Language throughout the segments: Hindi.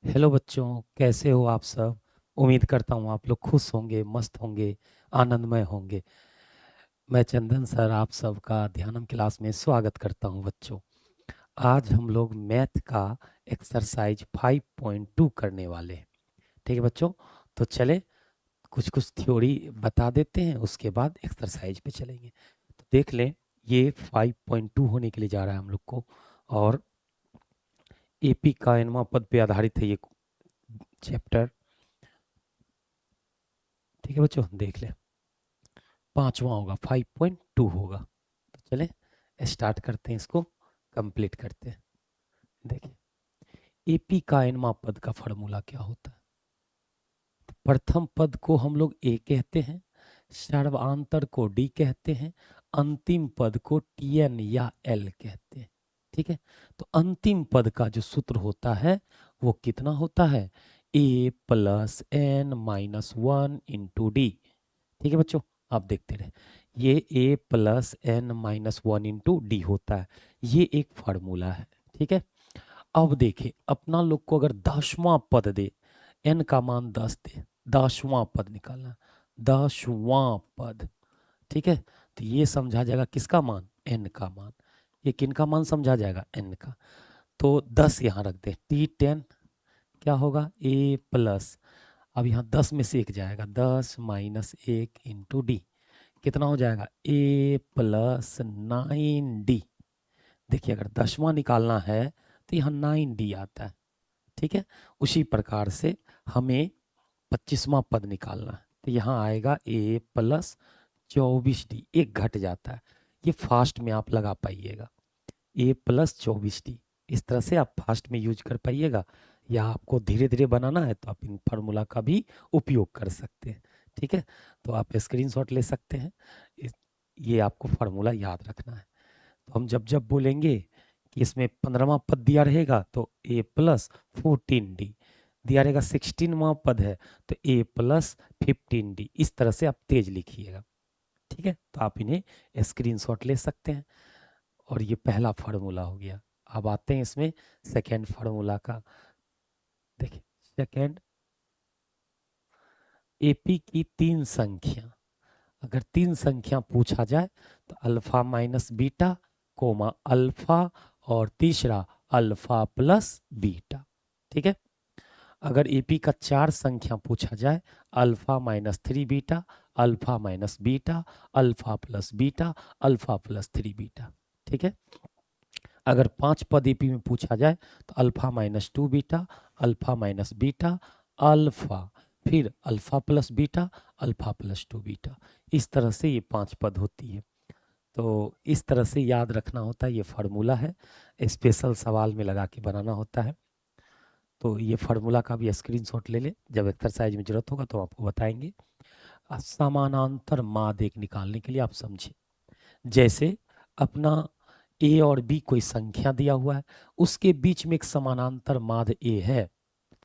हेलो बच्चों, कैसे हो आप सब। उम्मीद करता हूँ आप लोग खुश होंगे, मस्त होंगे, आनंदमय होंगे। मैं चंदन सर आप सबका ध्यानम क्लास में स्वागत करता हूँ बच्चों। आज हम लोग मैथ का एक्सरसाइज 5.2 करने वाले हैं। ठीक है बच्चों, तो चले कुछ कुछ थ्योरी बता देते हैं, उसके बाद एक्सरसाइज पे चलेंगे। तो देख लें, ये 5.2 होने के लिए जा रहा है हम लोग को, और एपी का एनवा पद पे आधारित है ये चैप्टर। ठीक है बच्चों, देख लें, पांचवा होगा, 5.2 होगा। तो चले स्टार्ट करते हैं, इसको कंप्लीट करते हैं। देखिए, एपी का एनमा पद का फॉर्मूला क्या होता है। तो प्रथम पद को हम लोग ए कहते हैं, सर्वांतर को डी कहते हैं, अंतिम पद को टीएन या एल कहते हैं। ठीक है, तो अंतिम पद का जो सूत्र होता है वो कितना होता है, a plus N minus one into d. ठीक है बच्चों, आप देखते रहे, ये a plus N minus one into D होता है। ये एक फार्मूला है। ठीक है, अब देखिए, अपना लोग को अगर 10वां पद दे, एन का मान 10 दे, 10वां पद निकालना, 10वां पद। ठीक है, तो ये समझा जाएगा किसका मान, एन का मान। ये किन का मान समझा जाएगा, एन का। तो 10 यहाँ रख दे, T10 क्या होगा, ए प्लस, अब यहाँ 10 में से एक जाएगा, 10 माइनस 1 इंटू डी, कितना हो जाएगा, ए प्लस 9D। देखिए, अगर 10वां निकालना है तो यहाँ 9D आता है। ठीक है, उसी प्रकार से हमें 25वां पद निकालना है, तो यहाँ आएगा ए प्लस 24D, एक घट जाता है। ये फास्ट में आप लगा पाइएगा, ए प्लस 24D, इस तरह से आप फास्ट में यूज कर पाइएगा। या आपको धीरे धीरे बनाना है तो आप इन फार्मूला का भी उपयोग कर सकते हैं। ठीक है, तो आप स्क्रीनशॉट ले सकते हैं। ये आपको फार्मूला याद रखना है। तो हम जब जब बोलेंगे कि इसमें 15वां पद दिया रहेगा तो ए प्लस 14D दिया रहेगा, 16वां पद है तो ए प्लस 15D, इस तरह से आप तेज लिखिएगा। ठीक है, तो आप इन्हें स्क्रीनशॉट ले सकते हैं। और ये पहला फार्मूला हो गया। अब आते हैं इसमें सेकेंड फार्मूला का। देखिए, सेकेंड, एपी की तीन संख्या, अगर तीन संख्या पूछा जाए तो alpha minus beta, comma alpha, और तीसरा अल्फा प्लस बीटा। ठीक है, अगर एपी का चार संख्या पूछा जाए, alpha minus three beta, alpha minus beta, alpha plus beta, alpha plus three beta. ठीक है, अगर पांच पद एपी में पूछा जाए तो alpha minus two beta, alpha minus beta, alpha, फिर alpha plus beta, alpha plus two beta. इस तरह से ये पांच पद होती है। तो इस तरह से याद रखना होता है, ये फार्मूला है, स्पेशल सवाल में लगा के बनाना होता है। तो ये फार्मूला का भी स्क्रीनशॉट ले ले, जब एक्सरसाइज में जरूरत होगा तो आपको बताएंगे। समानांतर माद एक निकालने के लिए आप समझिए, जैसे अपना ए और बी कोई संख्या दिया हुआ है, उसके बीच में एक समानांतर माद ए है,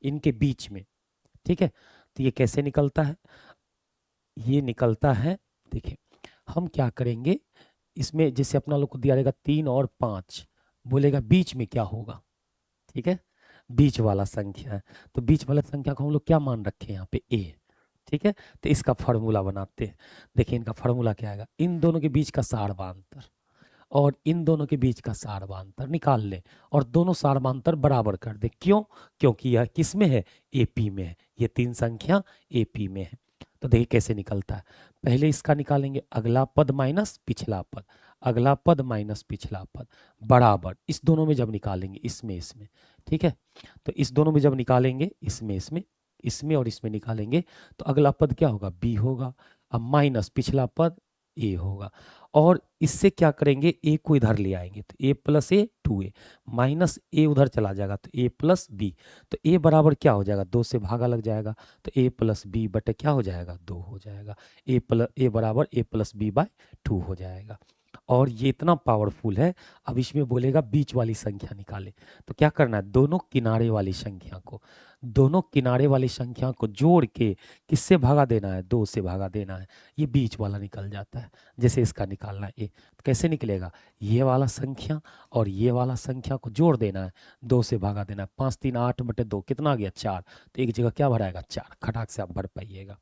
इनके बीच में। ठीक है, तो ये कैसे निकलता है, ये निकलता है, देखिए हम क्या करेंगे, इसमें जैसे अपना लोग को दिया रहेगा 3 और 5, बोलेगा बीच में क्या होगा। ठीक है, बीच वाला संख्या है, तो बीच वाला संख्या को हम लोग क्या मान रखे हैं यहाँ पे, ए। ठीक है, तो इसका फार्मूला बनाते हैं। देखिए, इनका फार्मूला क्या आएगा, इन दोनों के बीच का सारवांतर और इन दोनों के बीच का सारवांतर निकाल ले, और दोनों सारवांतर बराबर कर दे। क्यों, क्योंकि यह किस में है, एपी में है, ये तीन संख्या एपी में है। तो देखिए कैसे निकलता है, पहले इसका निकालेंगे, अगला पद माइनस पिछला पद, अगला पद माइनस पिछला पद, बराबर, इस दोनों में जब निकालेंगे, इसमें इसमें। ठीक है, तो इस दोनों में जब निकालेंगे, इसमें इसमें, इसमें और इसमें निकालेंगे, तो अगला पद क्या होगा, बी होगा, अब माइनस पिछला पद ए होगा। और इससे क्या करेंगे, ए को इधर ले आएंगे, तो ए प्लस ए 2a, माइनस ए उधर चला जाएगा तो ए प्लस बी, तो ए बराबर क्या हो जाएगा, 2 से भागा लग जाएगा, तो ए प्लस बी बटे क्या हो जाएगा, 2 हो जाएगा। ए बराबर ए प्लस बी बाय 2 हो जाएगा। और ये इतना पावरफुल है। अब इसमें बोलेगा बीच वाली संख्या निकाले, तो क्या करना है, दोनों किनारे वाली संख्या को जोड़ के किससे भागा देना है, 2 से भागा देना है, ये बीच वाला निकल जाता है। जैसे इसका निकालना है ए, तो कैसे निकलेगा, ये वाला संख्या और ये वाला संख्या को जोड़ देना है, 2 से भागा देना है, 5 3 8 बटे 2 कितना आ गया 4, तो एक जगह क्या भराएगा 4, खटाक से आप भर पाइएगा।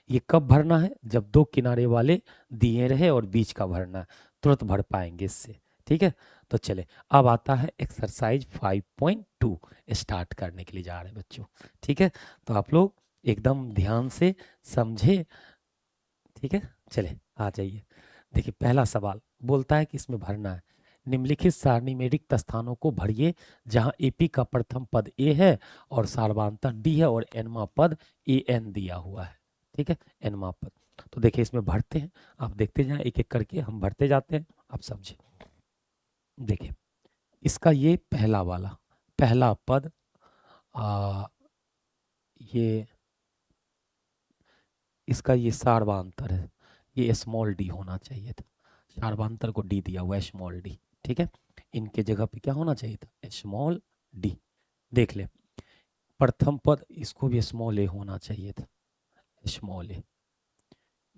ये कब भरना है, जब 2 किनारे वाले दिए रहे और बीच का भरना है, तुरंत भर पाएंगे इससे। ठीक है, तो चले अब आता है एक्सरसाइज 5.2 स्टार्ट करने के लिए जा रहे हैं बच्चों। ठीक है, तो आप लोग एकदम ध्यान से समझे। ठीक है, चले आ जाइए। देखिए पहला सवाल बोलता है कि इसमें भरना है, निम्नलिखित सारणी में रिक्त स्थानों को भरिए जहां एपी का प्रथम पद ए है और सार्वधातुक डी है और एनमा पद ए एन दिया हुआ है। ठीक है, एनमा पद। तो देखिए इसमें भरते हैं, आप देखते जाएं एक एक करके हम भरते जाते हैं, आप समझे। देखिए इसका ये पहला पद ये इसका ये सार्वधातुक है, ये स्मॉल डी होना चाहिए था, सार्वधातुक को डी दिया हुआ है स्मॉल डी। ठीक है, इनके जगह पे क्या होना चाहिए था, स्मॉल डी। देख ले प्रथम पद, इसको भी स्मॉल ए होना चाहिए था, स्मॉल ए,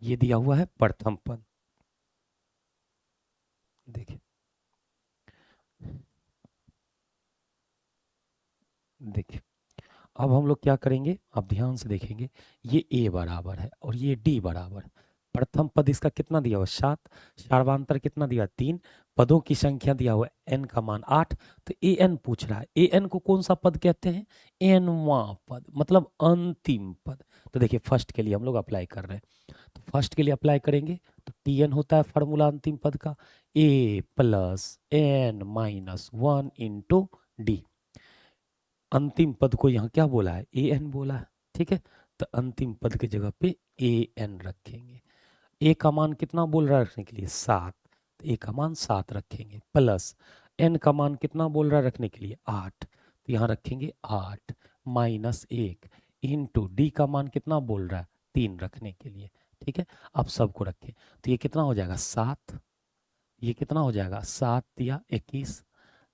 ये दिया हुआ है प्रथम पद। देखिए देखिए अब हम लोग क्या करेंगे, आप ध्यान से देखेंगे, ये ए बराबर है और ये डी बराबर है। प्रथम पद इसका कितना दिया हुआ 7, सार्वधातुक कितना दिया 3, पदों की संख्या दिया हुआ एन का मान 8, तो ए एन पूछ रहा है, ए एन को कौन सा पद कहते हैं, एनवा पद, मतलब अंतिम पद। तो देखिए फर्स्ट के लिए हम लोग अप्लाई कर रहे हैं, तो फर्स्ट के लिए अप्लाई करेंगे तो टी एन होता है फॉर्मूला अंतिम पद का, a plus N minus 1 into d. अंतिम पद को यहाँ क्या बोला है, ए एन बोला है। ठीक है, तो अंतिम पद की जगह पे ए एन रखेंगे। ए का मान कितना बोल रहा है रखने के लिए 7, तो ए का मान 7 रखेंगे, प्लस एन का मान कितना बोल रहा है रखने के लिए 8, तो यहाँ रखेंगे 8 माइनस 1 इंटू डी का मान कितना बोल रहा है 3 रखने के लिए। ठीक है, अब सबको रखें तो ये कितना हो जाएगा 7, ये कितना हो जाएगा 7 या 21,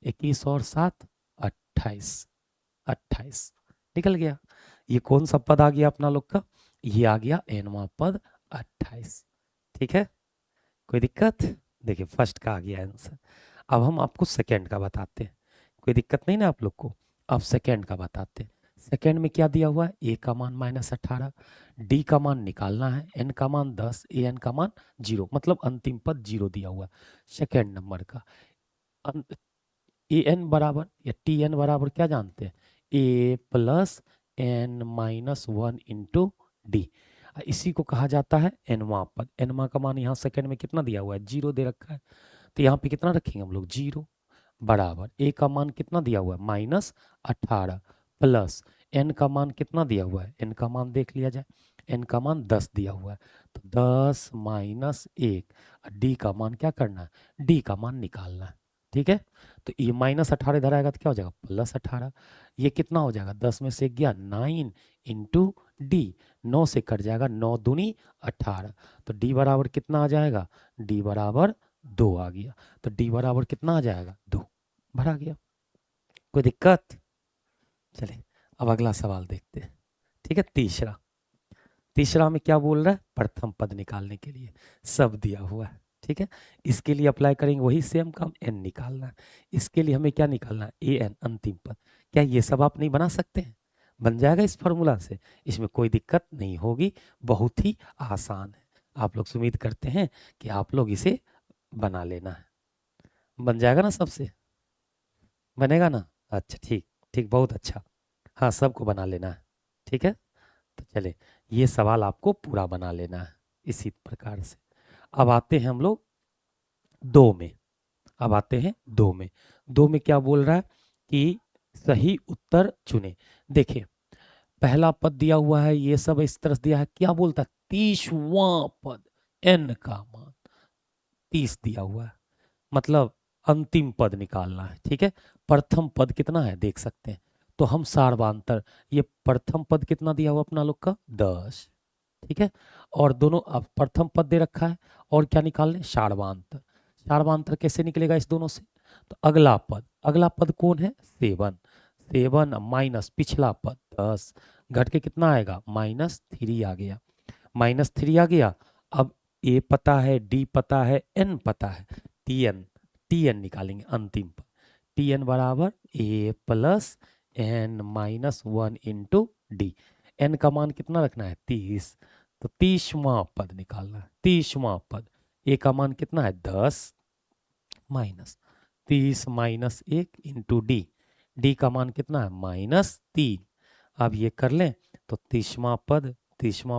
21 और 7 28, 28 निकल गया। ये कौन सा पद आ गया अपना लोग का, ये आ गया एनवा पद 28। ठीक है, कोई दिक्कत, देखिए फर्स्ट का आ गया आंसर। अब हम आपको सेकंड का बताते हैं, कोई दिक्कत नहीं ना आप लोग को। अब सेकंड का बताते हैं, सेकंड में क्या दिया हुआ है, ए का मान -18, डी का मान निकालना है, एन का मान 10, ए एन का मान 0, मतलब अंतिम पद 0 दिया हुआ है सेकंड नंबर का। ए एन बराबर या टी एन बराबर क्या जानते हैं, a plus N minus 1 into d, इसी को कहा जाता है एनवा पद। एनवा का मान यहाँ सेकंड में कितना दिया हुआ है 0 दे रखा है, तो यहाँ पे कितना रखेंगे हम लोग 0 बराबर, ए का मान कितना दिया हुआ है -18 प्लस एन का मान कितना दिया हुआ है, एन का मान देख लिया जाए, एन का मान 10 दिया हुआ है, तो 10 माइनस 1, डी का मान क्या करना है, डी का मान निकालना है। ठीक है, तो ये -18 इधर आएगा तो क्या हो जाएगा +18, ये कितना हो जाएगा 10 में से गया 9 इंटू डी, 9 से कट जाएगा 9 दूनी 18, तो डी बराबर कितना आ जाएगा, डी बराबर 2 आ गया, तो डी बराबर कितना आ जाएगा 2, भरा गया। कोई दिक्कत, चले अब अगला सवाल देखते हैं। ठीक है, तीसरा में क्या बोल रहा है, प्रथम पद निकालने के लिए सब दिया हुआ है। ठीक है, इसके लिए अप्लाई करेंगे वही सेम काम, एन निकालना है, इसके लिए हमें क्या निकालना है, ए एन अंतिम पद। क्या ये सब आप नहीं बना सकते हैं, बन जाएगा इस फॉर्मूला से, इसमें कोई दिक्कत नहीं होगी, बहुत ही आसान है। आप लोग उम्मीद करते हैं कि आप लोग इसे बना लेना है, बन जाएगा ना सबसे, बनेगा ना, अच्छा ठीक, ठीक बहुत अच्छा, हाँ सबको बना लेना है। ठीक है, तो चले ये सवाल आपको पूरा बना लेना है इसी प्रकार से। अब आते हैं हम लोग 2 में, अब आते हैं 2 में। 2 में क्या बोल रहा है कि सही उत्तर चुने। देखिए पहला पद दिया हुआ है, ये सब इस तरह दिया है, क्या बोलता है 30वां पद, एन का मान 30 दिया हुआ है, मतलब अंतिम पद निकालना है। ठीक है, प्रथम पद कितना है देख सकते हैं, तो हम सार्वधातुक, ये प्रथम पद कितना दिया हुआ अपना लोग का 10। ठीक है, और दोनों अब प्रथम पद दे रखा है और क्या निकालने, सार्वधातुक, चारवां अंतर कैसे निकलेगा इस दोनों से? तो अगला पद कौन है? 7। 7 माइनस पिछला पद 10, घट के कितना आएगा? -3 आ गया। -3 आ गया। अब ए पता है, डी पता है, एन पता है, टी एन निकालेंगे अंतिम पद। टी एन बराबर a plus n -1 into D. N का मान कितना रखना है? 30। तो 30वां पद निकालना है। 30वां पद ए का मान कितना है? 10 minus 30 minus 1 into D. D का मान कितना है? -3। अब ये कर लें तो 30वां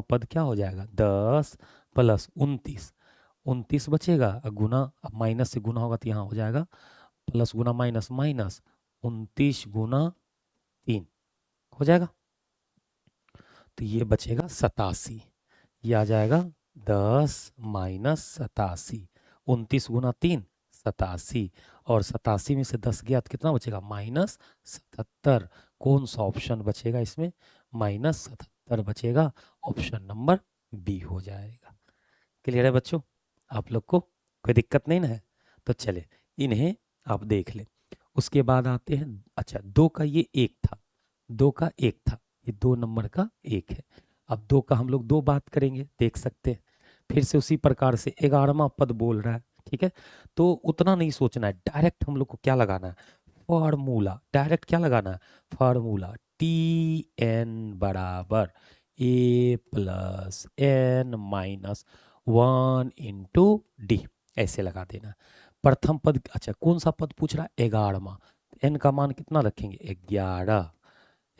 पद क्या हो जाएगा? 10 प्लस 29। 29 बचेगा, गुना, अब माइनस से गुना होगा तो यहाँ हो जाएगा प्लस गुना माइनस माइनस, 29 गुना 3 हो जाएगा। तो ये बचेगा 87। ये आ जाएगा 10 माइनस 87। 29 गुना 3 87, और 87 में से 10 गया तो कितना बचेगा? -77। कौन सा ऑप्शन बचेगा इसमें? -77 बचेगा। ऑप्शन नंबर बी हो जाएगा। क्लियर है बच्चों? आप लोग को कोई दिक्कत नहीं ना है? तो चले इन्हें आप देख लें। उसके बाद आते हैं, अच्छा 2 का ये 1 था, 2 का 1 था, ये 2 नंबर का 1 है। अब 2 का हम लोग 2 बात करेंगे, देख सकते हैं। फिर से उसी प्रकार से 11वां पद बोल रहा है, ठीक है। तो उतना नहीं सोचना है, डायरेक्ट हम लोग को क्या लगाना है? फॉर्मूला। डायरेक्ट क्या लगाना है? फॉर्मूला। टी एन बराबर a plus N minus 1 into d, ऐसे लगा देना। प्रथम पद, अच्छा कौन सा पद पूछ रहा है? 11वां। एन का मान कितना रखेंगे? 11।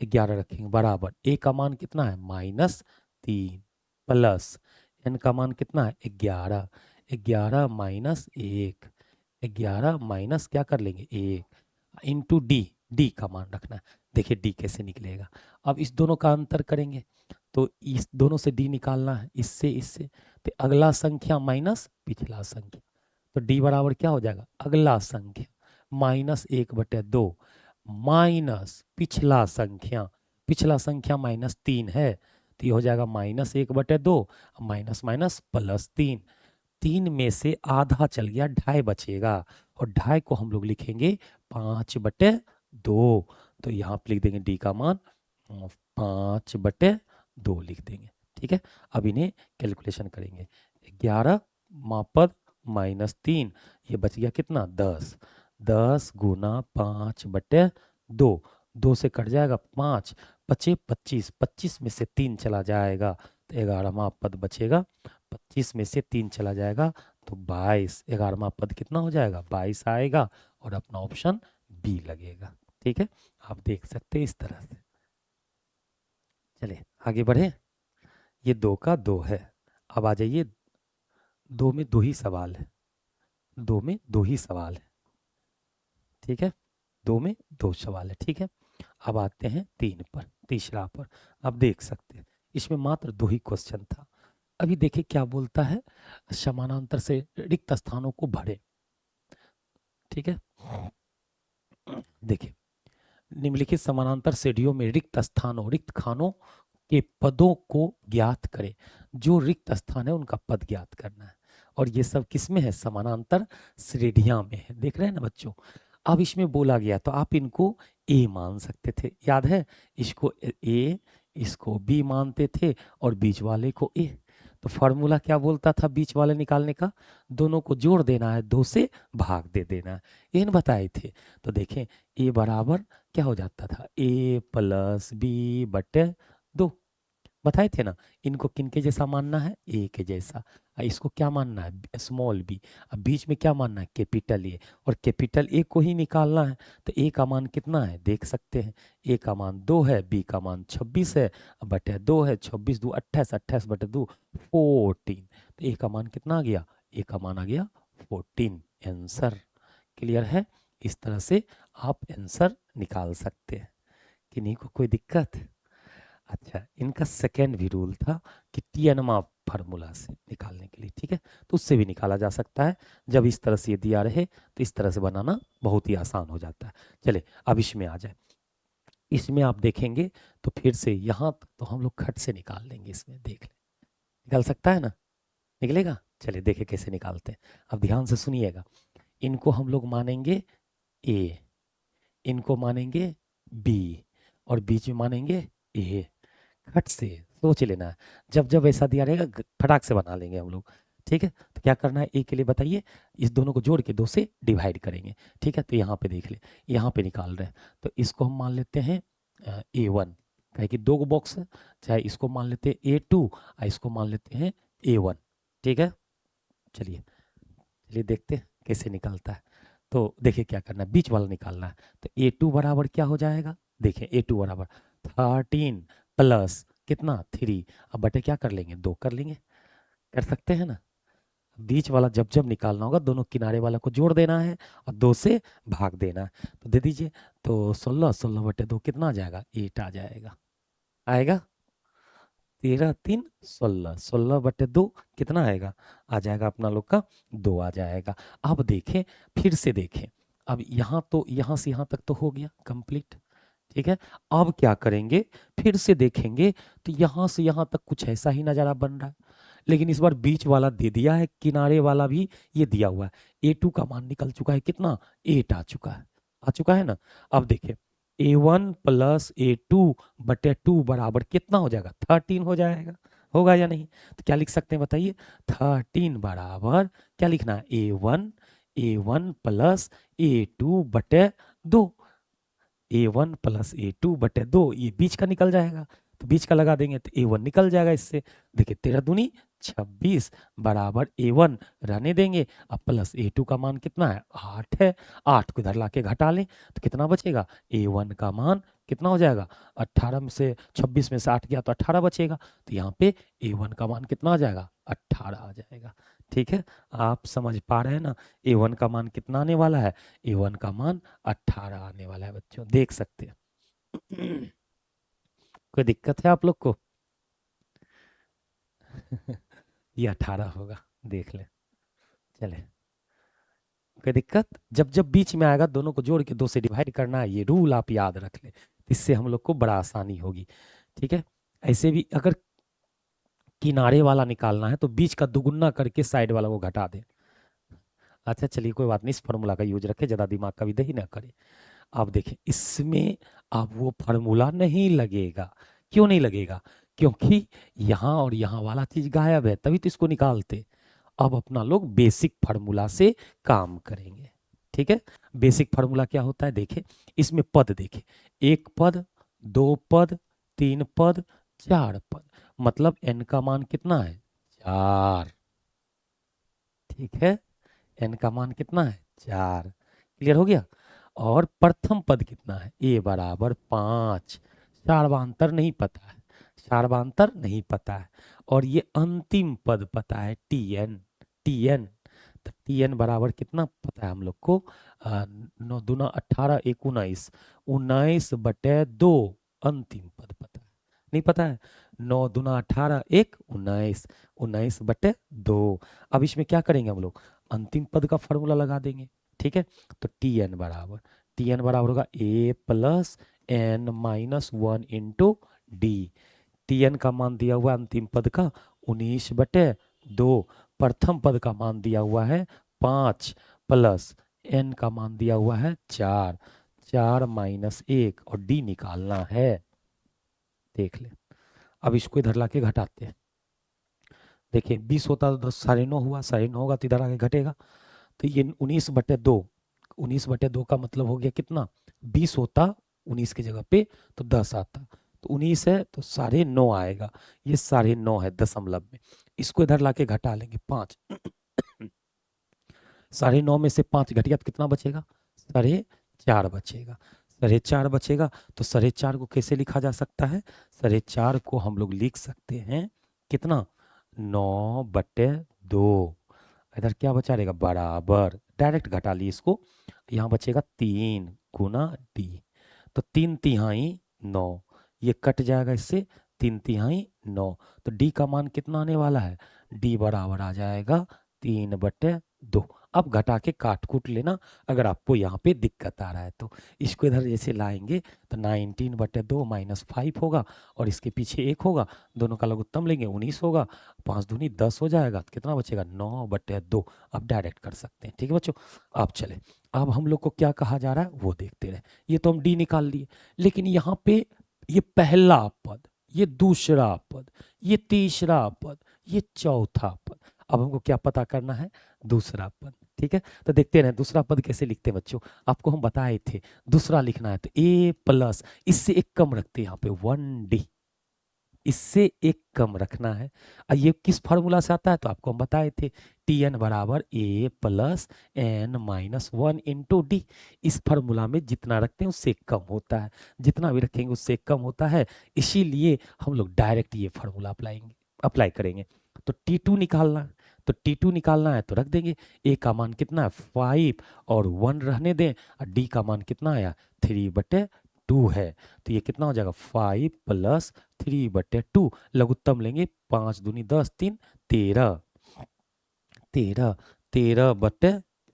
11 रखेंगे बराबर ए का मान कितना है? -3 प्लस एन का मान कितना है? 11। 11 माइनस 1, 11 माइनस क्या कर लेंगे? 1 इंटू डी। डी का मान रखना है। देखिए डी कैसे निकलेगा। अब इस दोनों का अंतर करेंगे तो इस दोनों से डी निकालना है, इससे इससे। तो अगला संख्या माइनस पिछला संख्या, तो डी बराबर क्या हो जाएगा? अगला संख्या -1/2 माइनस पिछला संख्या, पिछला संख्या -3 है, तो ये हो जाएगा -1/2 माइनस माइनस +3। 3 में से आधा चल गया, 2.5 बचेगा, और 2.5 को हम लोग लिखेंगे 5/2। तो यहाँ पे लिख देंगे डी का मान 5/2 लिख देंगे, ठीक है। अब इन्हें कैलकुलेशन करेंगे। 11वां पद -3, ये बच गया कितना? 10। 10 गुना 5/2, 2 से कट जाएगा 5, बचे 25। 25 में से 3 चला जाएगा तो 11वां पद बचेगा। 25 में से 3 चला जाएगा तो 22। 11वां पद कितना हो जाएगा? 22 आएगा, और अपना ऑप्शन बी लगेगा, ठीक है। आप देख सकते हैं इस तरह से। चलिए आगे बढ़े। ये 2 का 2 है। अब आ जाइए, 2 में 2 ही सवाल है, 2 में 2 ही सवाल है, ठीक है। 2 में 2 सवाल है, ठीक है। अब आते हैं 3 पर, तीसरा पर। अब देख सकते हैं इसमें मात्र 2 ही क्वेश्चन था। अभी देखिए क्या बोलता है, समानांतर से रिक्त स्थानों को भरे, ठीक है। देखिए निम्नलिखित समानांतर सीढ़ियों में रिक्त स्थानों, रिक्त खानों के पदों को ज्ञात करें। जो रिक्त स्थान है उनका पद ज्ञात करना है, और ये सब किस में है? समानांतर श्रेणियां में है। देख रहे हैं ना बच्चों? अब इसमें बोला गया तो आप इनको ए मान सकते थे, याद है? इसको ए, इसको बी मानते थे, और बीच वाले को ए। तो फॉर्मूला क्या बोलता था बीच वाले निकालने का? दोनों को जोड़ देना है, 2 से भाग दे देना है, ये बताए थे। तो देखें ए बराबर क्या हो जाता था? a प्लस b/2, बताए थे ना। इनको किनके जैसा मानना है? ए के जैसा। इसको क्या मानना है? Small B. अब बीच में क्या मानना है? कैपिटल ए, और कैपिटल ए को ही निकालना है। तो ए का मान कितना है? देख सकते हैं, ए का मान 2 है, बी का मान 26 है, बटे 2 है, 26 2 28, 28/2 14। तो ए का मान कितना आ गया? ए का मान आ गया 14। आंसर क्लियर है? इस तरह से आप आंसर निकाल सकते हैं। किन्हीं को कोई दिक्कत? अच्छा, इनका सेकेंड भी रूल था कि टीएनएम फार्मूला से निकालने के लिए, ठीक है। तो उससे भी निकाला जा सकता है। जब इस तरह से ये दिया रहे तो इस तरह से बनाना बहुत ही आसान हो जाता है। चले अब इसमें आ जाए। इसमें आप देखेंगे तो फिर से यहाँ तक तो हम लोग खट से निकाल लेंगे। इसमें देख लें, निकल सकता है ना? निकलेगा? चलिए देखें कैसे निकालते हैं। अब ध्यान से सुनिएगा, इनको हम लोग मानेंगे ए, इनको मानेंगे बी, और बीच में मानेंगे ए। खट से सोच लेना है, जब जब ऐसा दिया रहेगा फटाक से बना लेंगे हम लोग। ठीक है, तो क्या करना है, ए के लिए बताइए, इस दोनों को जोड़ के 2 से डिवाइड करेंगे। ठीक है, तो यहाँ पे देख ले, यहाँ पे निकाल रहे हैं, तो इसको हम मान लेते हैं A1, कहे कि 2 बॉक्स है, चाहे इसको मान लेते हैं A2 और इसको मान लेते हैं A1। ठीक है, चलिए चलिए देखते हैं कैसे निकलता है। तो देखिए क्या करना है, बीच वाला निकालना है। तो A2 बराबर क्या हो जाएगा, देखिए A2 बराबर 13 प्लस कितना 3, अब बटे क्या कर लेंगे, 2 कर लेंगे, कर सकते हैं ना। बीच वाला जब जब निकालना होगा दोनों किनारे वाला को जोड़ देना है और 2 से भाग देना है। तो दे दीजिए, तो 16 16 बटे 2 कितना आ जाएगा, 8 आ जाएगा, आएगा 13 3 16, 16 बटे 2 कितना आएगा, आ जाएगा अपना लोग का 2 आ जाएगा। अब देखें, फिर से देखें, अब यहाँ तो यहाँ से यहाँ तक तो हो गया कंप्लीट। ठीक है, अब क्या करेंगे, फिर से देखेंगे तो यहाँ से यहाँ तक कुछ ऐसा ही नज़ारा बन रहा है, लेकिन इस बार बीच वाला दे दिया है, किनारे वाला भी ये दिया हुआ है। A2 का मान निकल चुका है, कितना 8 आ चुका है, आ चुका है ना। अब देखिए A1 प्लस A2 बटे 2 बराबर कितना हो जाएगा, 13 हो जाएगा, होगा या नहीं। तो क्या लिख सकते हैं बताइए, 13 बराबर क्या लिखना है, A1 प्लस A2 बटे 2, A1 प्लस A2 बटे 2, ये बीच का निकल जाएगा, तो बीच का लगा देंगे तो A1 निकल जाएगा इससे। देखिए 13 दूनी 26 बराबर A1 रहने देंगे, अब प्लस A2 का मान कितना है, 8 है, 8 को इधर लाके घटा लें तो कितना बचेगा, A1 का मान कितना हो जाएगा, 18 में से 26 में से 8 गया तो 18 बचेगा, तो यहाँ पे A1 का मान कितना आ जाएगा, 18 आ जाएगा। ठीक है, आप समझ पा रहे हैं ना, A1 का मान कितना आने वाला है, A1 का मान 18 आने वाला है बच्चों, देख सकते हैं। कोई दिक्कत है आप लोग को? ये 18 होगा, देख ले, चले। कोई दिक्कत, जब जब बीच में आएगा दोनों को जोड़ के 2 से डिवाइड करना है, ये रूल आप याद रख ले, इससे हम लोग को बड़ा आसानी होगी। ठीक है, ऐसे भी अगर किनारे वाला निकालना है तो बीच का दुगुना करके साइड वाला को घटा दे। अच्छा चलिए कोई बात नहीं, इस फॉर्मूला का यूज रखे, ज़्यादा दिमाग का विधि ना करे। अब देखें इसमें अब वो फार्मूला नहीं लगेगा, क्यों नहीं लगेगा, क्योंकि यहाँ और यहाँ वाला चीज गायब है, तभी तो इसको निकालते। अब अपना लोग बेसिक फार्मूला से काम करेंगे। ठीक है, बेसिक फार्मूला क्या होता है, देखें इसमें पद देखें, 1 पद 2 पद 3 पद 4 पद, मतलब n का मान कितना है, 4। ठीक है, n का मान कितना है, 4। क्लियर हो गया। और प्रथम पद कितना है, a बराबर 5, सार्वधातुक नहीं पता है, सार्वधातुक नहीं पता है, और ये अंतिम पद पता है tn, tn, तो tn बराबर कितना पता है हम लोग को, 9 दूना 18 1 19, 19 बटे 2 अंतिम पद पता है, नहीं पता है, 9 दूना 18 1 19, 19 बटे 2। अब इसमें क्या करेंगे हम लोग, अंतिम पद का फॉर्मूला लगा देंगे। ठीक है, तो टी एन बराबर होगा a plus N minus 1 into d. T n का मान दिया हुआ है अंतिम पद का 19/2, प्रथम पद का मान दिया हुआ है 5 प्लस एन का मान दिया हुआ है 4, 4 माइनस 1 और डी निकालना है। देख ले, अब इसको इधर लाके घटाते हैं। देखिए 20 होता तो 10 9.5 हुआ, 9.5 होगा तो इधर आके घटेगा, तो ये 19/2, 19/2 का मतलब हो गया कितना, 20 होता 19 की जगह पे तो 10 आता, तो 19 है तो 9.5 आएगा, ये 9.5 है दशमलव में, इसको इधर लाके घटा लेंगे 5। 9.5 में से 5 घटिया तो कितना बचेगा, 4.5 बचेगा, 4.5 बचेगा, तो 4.5 को कैसे लिखा जा सकता है, 4.5 को हम लोग लिख सकते हैं कितना, 9/2, इधर क्या बचा रहेगा, बराबर, डायरेक्ट घटा ली इसको, यहाँ बचेगा 3 गुना डी, तो 3/3 9, ये कट जाएगा इससे, 3/3 9, तो डी का मान कितना आने वाला है, डी बराबर आ जाएगा 3/2। अब घटा के काट कूट लेना अगर आपको यहाँ पे दिक्कत आ रहा है तो। इसको इधर जैसे लाएंगे तो 19/2 -5 होगा और इसके पीछे 1 होगा, दोनों का लघुत्तम लेंगे 19 होगा, 5 दूनी 10 हो जाएगा, तो कितना बचेगा 9/2। आप डायरेक्ट कर सकते हैं। ठीक है बच्चों, आप चले अब हम लोग को क्या कहा जा रहा है वो देखते रहे। ये तो हम डी निकाल लिए, लेकिन यहाँ पे ये पहला पद, ये दूसरा पद, ये तीसरा पद, ये चौथा पद, अब हमको क्या पता करना है, दूसरा पद। ठीक है, तो देखते हैं दूसरा पद कैसे लिखते हैं बच्चों। आपको हम बताए थे दूसरा लिखना है तो ए प्लस, इससे एक कम रखते हैं यहाँ पे 1D, इससे एक कम रखना है। और ये किस फार्मूला से आता है तो आपको हम बताए थे Tn बराबर A plus n minus 1 into D. इस फार्मूला में जितना रखते हैं उससे कम होता है, जितना भी रखेंगे उससे कम होता है, इसीलिए हम लोग डायरेक्ट ये फार्मूला अप्लाई करेंगे। तो T2 निकालना है, तो T2 निकालना है तो रख देंगे A का मान कितना है 5 और 1 रहने दें, और D का मान कितना आया 3/2 है। तो ये कितना हो जाएगा 5 प्लस 3/2, लघुत्तम लेंगे 5 दूनी 10, 3 13, 13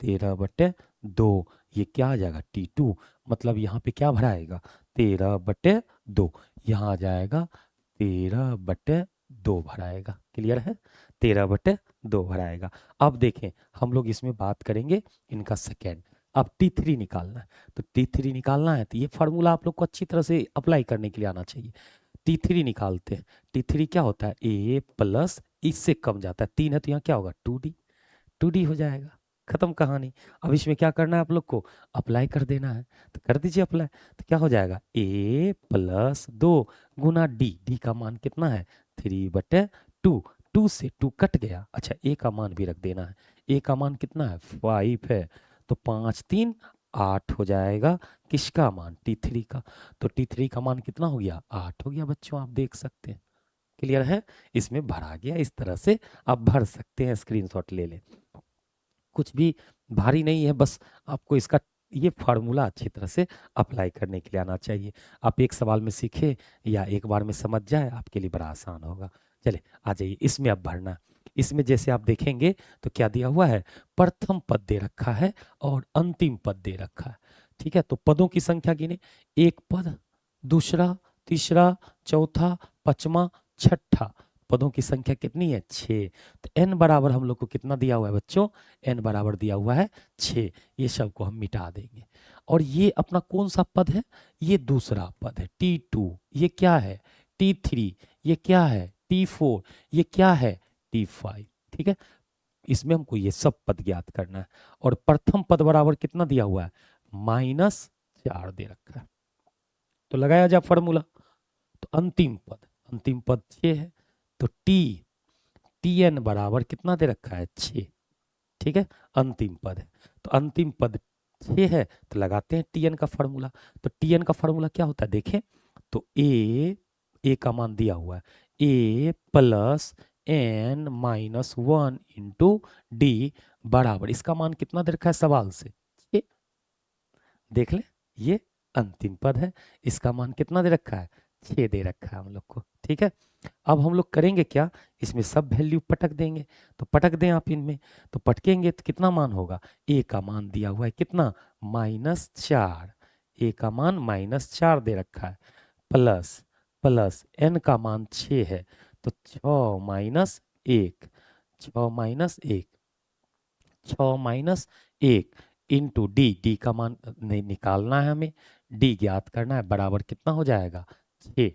13/2, ये क्या आ जाएगा T2। मतलब यहाँ पे क्या भराएगा 13/2, यहाँ आ जाएगा 13/2 भराएगा। क्लियर है, 13/2 भराएगा। अब देखें हम लोग इसमें बात करेंगे इनका सेकेंड। अब T3 निकालना है, तो T3 निकालना है तो ये फार्मूला आप लोग को अच्छी तरह से अप्लाई करने के लिए आना चाहिए। T3 निकालते हैं, T3 क्या होता है A प्लस, इससे कम जाता है 3 है तो यहाँ क्या होगा 2D हो जाएगा, खत्म कहानी। अब इसमें क्या करना है आप लोग को, अप्लाई कर देना है, तो कर दीजिए अप्लाई। तो क्या हो जाएगा A प्लस 2 गुना D का मान कितना है 3/2, 2 से 2 कट गया। अच्छा A का मान भी रख देना है, A का मान कितना है 5 है, तो 5 3 8 हो जाएगा, किसका मान T3 का। तो T3 का मान कितना हो गया 8 हो गया बच्चों, आप देख सकते हैं। क्लियर है, इसमें भरा गया, इस तरह से आप भर सकते हैं, स्क्रीनशॉट ले लें। कुछ भी भारी नहीं है, बस आपको इसका ये फार्मूला अच्छी तरह से अप्लाई करने के लिए आना चाहिए। आप एक सवाल में सीखे या एक बार में समझ जाए, आपके लिए बड़ा आसान होगा। चले आ जाइए, इसमें अब भरना। इसमें जैसे आप देखेंगे तो क्या दिया हुआ है, प्रथम पद दे रखा है और अंतिम पद दे रखा है। ठीक है, तो पदों की संख्या गिने, एक पद, दूसरा, तीसरा, चौथा, पांचवा, छठा, पदों की संख्या कितनी है 6। तो n बराबर हम लोग को कितना दिया हुआ है बच्चों, n बराबर दिया हुआ है 6। ये सब को हम मिटा देंगे। और ये अपना कौन सा पद है, ये दूसरा पद है T2, ये क्या है T3, ये क्या है T4, ये क्या है T5। ठीक है, इसमें हमको ये सब पद ज्ञात करना है। और प्रथम पद बराबर कितना दिया हुआ है -4 दे रखा है। तो लगाया जाए फॉर्मूला, तो अंतिम पद 6 है, तो Tn बराबर कितना दे रखा है 6। ठीक है, अंतिम पद है, तो अंतिम पद 6 है, तो लगाते हैं Tn का फॉर्मूला। तो Tn का फॉर्मूला क्या होता है देखें, तो A का मान दिया हुआ है A plus n minus 1 into D बराबर, इसका मान कितना दे रखा है सवाल से 6। देख ले, ये अंतिम पद है, इसका मान कितना दे रखा है 6 दे रखा है हम लोग को। ठीक है, अब हम लोग करेंगे क्या, इसमें सब वैल्यू पटक देंगे। तो पटक दें आप इनमें, तो पटकेंगे तो कितना मान होगा, ए का मान दिया हुआ है कितना -4, ए का मान -4 दे रखा है, प्लस प्लस एन का मान 6 है, तो 6 minus 1, 6 minus 1, 6 minus 1 into D का मान नहीं निकालना है हमें, डी ज्ञात करना है, बराबर कितना हो जाएगा 6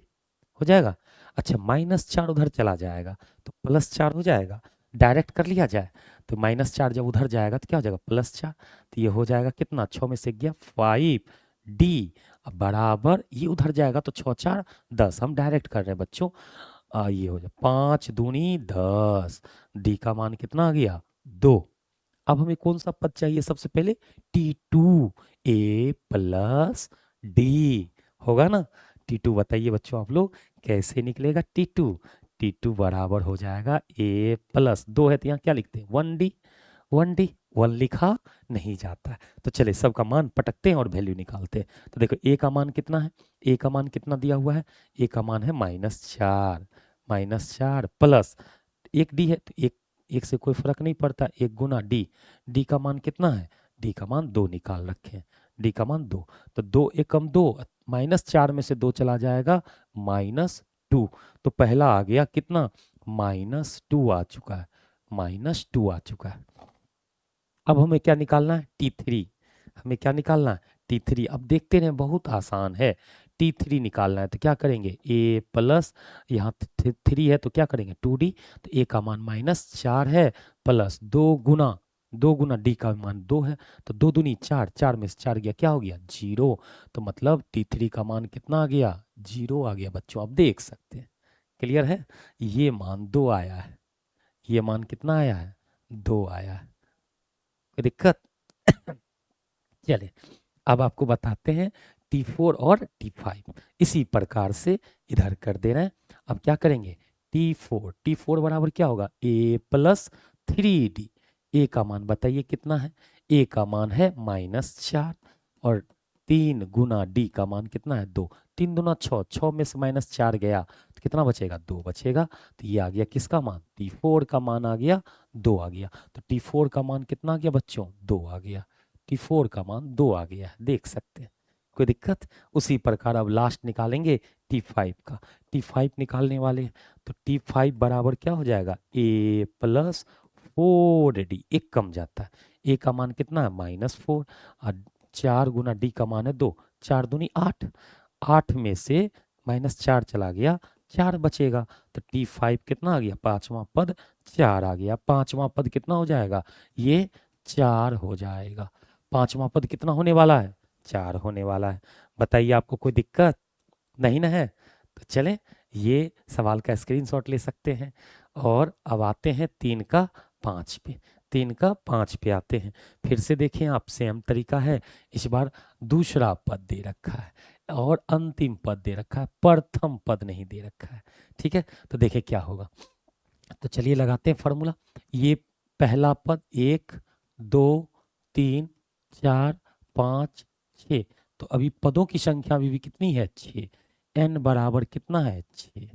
हो जाएगा। अच्छा -4 उधर चला जाएगा तो +4 हो जाएगा, डायरेक्ट कर लिया जाए तो -4 जब उधर जाएगा तो क्या हो जाएगा +4, तो ये हो जाएगा कितना 6 में से गया 5 डी बराबर, ये उधर जाएगा तो 6 4 10, हम डायरेक्ट कर रहे हैं बच्चों। ये हो जाए 5 दूनी 10, डी का मान कितना आ गया 2। अब हमें कौन सा पद चाहिए सबसे पहले T2, A प्लस डी होगा ना। T2 बताइए बच्चों आप लोग कैसे निकलेगा T2 बराबर हो जाएगा A प्लस 2 है तो यहाँ क्या लिखते हैं 1D 1 लिखा नहीं जाता है। तो चले सबका मान पटकते हैं और वैल्यू निकालते हैं। तो देखो A का मान कितना है, A का मान कितना दिया हुआ है, A का मान है -4 प्लस 1D है तो 1 एक से कोई फर्क नहीं पड़ता, 1 गुना डी, डी का मान कितना है, डी का मान 2 निकाल रखे हैं, डी का मान 2, तो 2 एकम 2, -4 में से 2 चला जाएगा -2, तो पहला आ गया कितना, -2 आ चुका है, -2 आ चुका है। अब हमें क्या निकालना है, T3, हमें क्या निकालना है, T3। अब देखते रहे, बहुत आसान है, T3 निकालना है तो क्या करेंगे, a प्लस यहाँ 3 है तो क्या करेंगे 2d, तो a का मान -4 है, प्लस 2 गुना d का मान 2 है, तो 2 दूनी 4, 4 में से 4 गया, क्या हो गया 0, तो मतलब T3 का मान कितना आ गया, 0 आ गया बच्चों। आप देख सकते हैं, क्लियर है, ये मान 2 आया है, ये मान कितना आया है, 2 आया है, कोई दिक्कत चले अब आपको बताते हैं T4 और T5, इसी प्रकार से इधर कर दे रहे हैं। अब क्या करेंगे, T4 बराबर क्या होगा, a प्लस 3d, a का मान बताइए कितना है, a का मान है -4, और 3 गुना d का मान कितना है 2, 3 दूना 6, 6 में से -4 गया तो कितना बचेगा, 2 बचेगा, तो ये आ गया किसका मान, T4 का मान आ गया 2 आ गया, तो T4 का मान कितना आ गया बच्चों, 2 आ गया, T4 का मान 2 आ गया, देख सकते हैं, कोई दिक्कत। उसी प्रकार अब लास्ट निकालेंगे T5 का, T5 निकालने वाले हैं, तो T5 बराबर क्या हो जाएगा, a प्लस 4d, एक कम जाता है, a का मान कितना है -4, और 4 गुना d का मान है 2, 4 दूनी 8, 8 में से -4 चला गया, 4 बचेगा, तो T5 कितना आ गया, पांचवा पद 4 आ गया, पांचवा पद कितना हो जाएगा, ये 4 हो जाएगा, पांचवा पद कितना होने वाला है, 4 होने वाला है। बताइए आपको कोई दिक्कत नहीं ना है, तो चलें ये सवाल का स्क्रीनशॉट ले सकते हैं। और अब आते हैं 3 का 5 पे, 3 का 5 पे आते हैं, फिर से देखें आप, सेम तरीका है, इस बार दूसरा पद दे रखा है और अंतिम पद दे रखा है, प्रथम पद नहीं दे रखा है, ठीक है, तो देखें क्या होगा, तो चलिए लगाते हैं फॉर्मूला। ये पहला पद 1 2 3 4 5 6, तो अभी पदों की संख्या अभी भी कितनी है 6, n बराबर कितना है 6,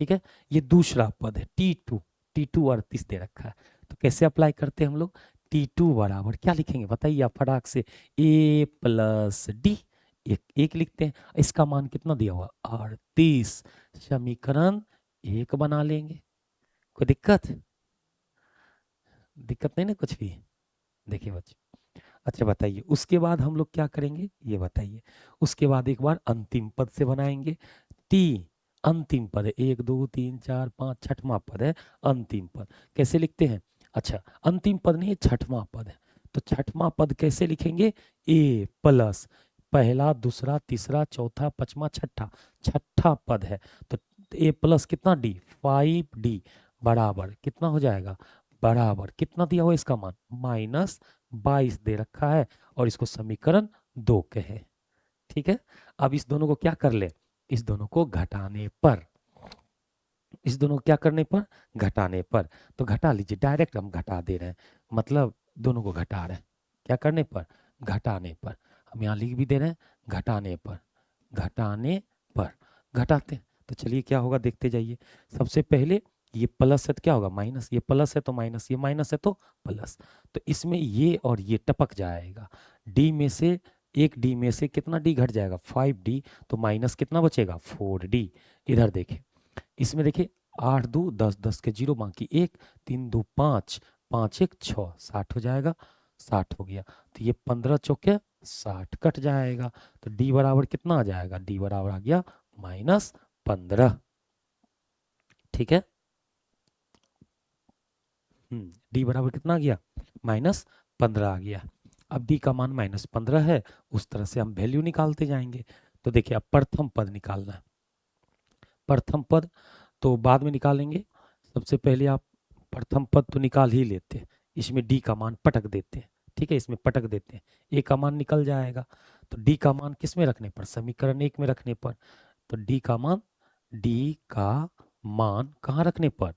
ठीक है। ये दूसरा पद है T2, T2 38 दे रखा है, तो कैसे अप्लाई करते हैं हम लोग, T2 बराबर क्या लिखेंगे बताइए आप फटाक से, a प्लस डी, एक लिखते हैं, इसका मान कितना दिया हुआ 38, समीकरण 1 बना लेंगे, कोई दिक्कत, दिक्कत नहीं ना कुछ भी, देखिए बच्चे, अच्छा बताइए उसके बाद हम लोग क्या करेंगे ये बताइए, उसके बाद एक बार अंतिम पद से बनाएंगे, टी अंतिम पद है, 1 2 3 4 5 छठवां पद है, अंतिम पद कैसे लिखते हैं, अच्छा अंतिम पद नहीं छठवां पद है, तो छठवां पद कैसे लिखेंगे, ए प्लस पहला दूसरा तीसरा चौथा पांचवा छठा, छठा पद है, तो ए प्लस कितना डी 5d बराबर कितना हो जाएगा, बराबर कितना दिया हुआ इसका मान -22 दे रखा है, और इसको समीकरण 2 कहे, ठीक है। अब इस दोनों को क्या कर ले, इस दोनों को घटाने पर, इस दोनों को क्या करने पर, घटाने पर, तो घटा लीजिए, डायरेक्ट हम घटा दे रहे हैं, मतलब दोनों को घटा रहे हैं, क्या करने पर, घटाने पर, हम यहाँ लिख भी दे रहे हैं घटाने पर, घटाने पर, घटाते हैं, तो चलिए क्या होगा देखते जाइए। सबसे पहले ये प्लस है तो क्या होगा माइनस, ये प्लस है तो माइनस, ये माइनस है तो प्लस, तो इसमें ये और ये टपक जाएगा, डी में से एक डी में से कितना डी घट जाएगा 5d, तो माइनस कितना बचेगा 4d, इधर देखें इसमें देखिए 8 2 10, 10 के 0 बाकी 1, 3 2 5, 5 1 6, 60 हो जाएगा, 60 हो गया, तो ये 15 चौके 60 कट जाएगा, तो d बराबर कितना आ जाएगा, d बराबर आ गया -15, ठीक है, d बराबर कितना आ गया -15 आ गया। अब d का मान -15 है, उस तरह से हम वैल्यू निकालते जाएंगे, तो देखिए अब प्रथम पद निकालना है, प्रथम पद तो बाद में निकालेंगे, सबसे पहले आप प्रथम पद तो निकाल ही लेते हैं, इसमें डी का मान पटक देते हैं, ठीक है, इसमें पटक देते हैं, ए का मान निकल जाएगा, तो डी का मान किस में रखने पर, समीकरण 1 में रखने पर, तो डी का मान कहाँ रखने पर,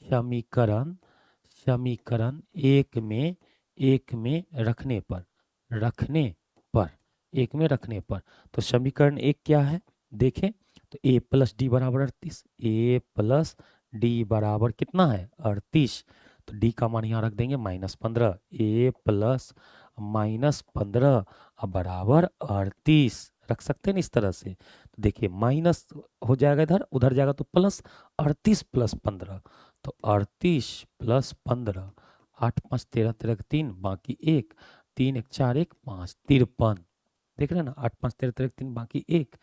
समीकरण समीकरण 1 में रखने पर, रखने पर, 1 में रखने पर, तो समीकरण 1 क्या है देखें, तो a प्लस डी बराबर 38, a प्लस डी बराबर कितना है 38, तो डी का मान यहाँ रख देंगे -15, a प्लस -15 अब बराबर 38 रख सकते हैं ना इस तरह से। तो देखिए माइनस हो जाएगा इधर, उधर जाएगा तो प्लस, 38 प्लस 15, तो 38 प्लस 15, 8 5 13 13 3 बाकी 1, 3 1 4 1 5, 53। देख रहे हैं ना, 8 5 13 13 3 बाकी 1,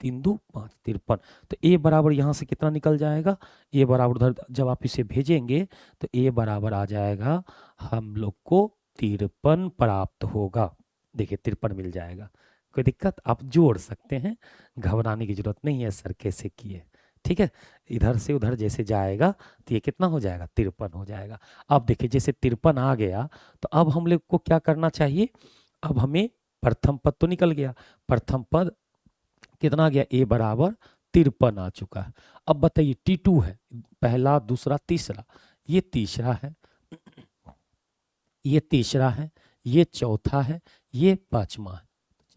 3 2 5, 53। तो ए बराबर यहाँ से कितना निकल जाएगा, ए बराबर उधर जब आप इसे भेजेंगे तो ए बराबर आ जाएगा हम लोग को 53 प्राप्त होगा। देखिए 53 मिल जाएगा। कोई दिक्कत, आप जोड़ सकते हैं, घबराने की जरूरत नहीं है सर कैसे किए। ठीक है, इधर से उधर जैसे जाएगा तो ये कितना हो जाएगा, 53 हो जाएगा। अब देखिए जैसे 53 आ गया तो अब हम लोग को क्या करना चाहिए, अब हमें प्रथम पद तो निकल गया, प्रथम पद कितना आ गया, ए बराबर 53 आ चुका है। अब बताइए T2 है, पहला दूसरा तीसरा, ये तीसरा है, ये तीसरा है, ये चौथा है, ये पांचवा है।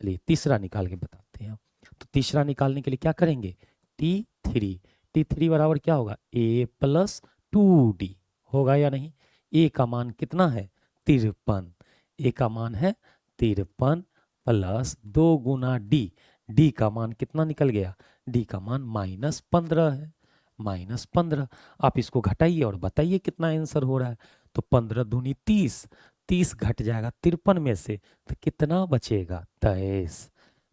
चलिए तीसरा निकाल के बताते हैं। तो तीसरा निकालने के लिए क्या करेंगे, T3, T3 बराबर क्या होगा, a प्लस 2d होगा या नहीं। a का मान कितना है 53, a का मान है 53 प्लस 2 गुना d, d का मान कितना निकल गया, d का मान -15 है, -15। आप इसको घटाइए और बताइए कितना आंसर हो रहा है। तो 15 दूनी 30, 30 घट जाएगा 53 में से तो कितना बचेगा 23।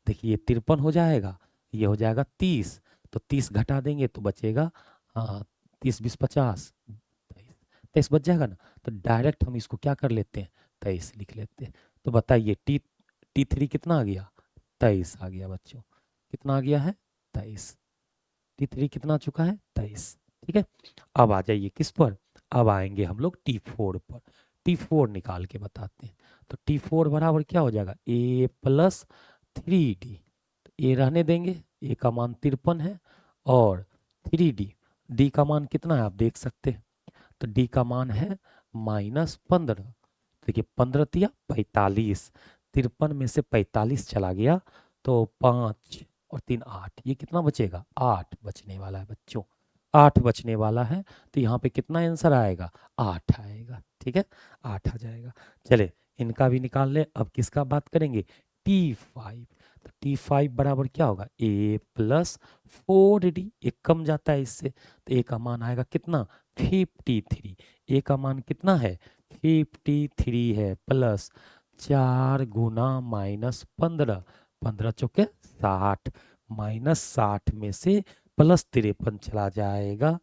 देखिए 53 हो जाएगा, ये हो जाएगा 30, तो 30 घटा देंगे तो बचेगा 30 20 50, 23 बच जाएगा ना। तो डायरेक्ट हम इसको क्या कर लेते हैं, 23 लिख लेते हैं। तो बताइए T3 कितना आ गया, 23 आ गया बच्चों, कितना आ गया है 23, T3 कितना आ चुका है 23। ठीक है, अब आ जाइए किस पर, अब आएंगे हम लोग T4 पर। T4 निकाल के बताते हैं। तो T4 बराबर क्या हो जाएगा, a प्लस 3d, तो a रहने देंगे, a का मान 53 है और 3d, d का मान कितना है आप देख सकते हैं, तो d का मान है -15। देखिए 15 तिया 45, 53 में से 45 चला गया तो 5 और 3 8, ये कितना बचेगा, 8 बचने वाला है बच्चों, 8 बचने वाला है। तो यहाँ पे कितना आंसर आएगा, 8 आएगा। ठीक है, 8 आ जाएगा। चले इनका भी निकाल ले। अब किसका बात करेंगे, T5। तो T5 बराबर क्या होगा, a प्लस 4d, एक कम जाता है इससे, तो a का मान आएगा कितना 53, a का मान कितना है 53 है, प्लस 4 गुना -15, 15 चौके 60, -60 में से +53 चला जाएगा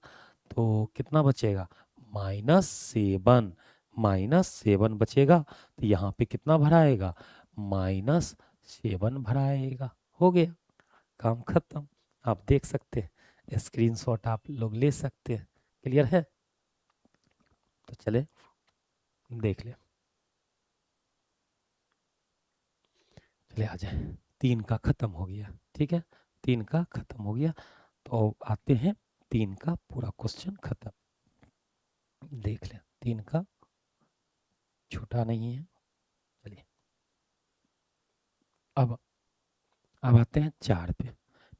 तो कितना बचेगा, -7, -7 बचेगा। तो यहाँ पे कितना भराएगा, -7 भराएगा। हो गया, काम खत्म। आप देख सकते हैं, स्क्रीनशॉट आप लोग ले सकते हैं। क्लियर है, तो चले देख ले, चले आ जाए। 3 का खत्म हो गया। ठीक है, 3 का खत्म हो गया। तो आते हैं 3 का पूरा क्वेश्चन खत्म, देख लें 3 का, छोटा नहीं है। चलिए अब आते हैं 4 पे।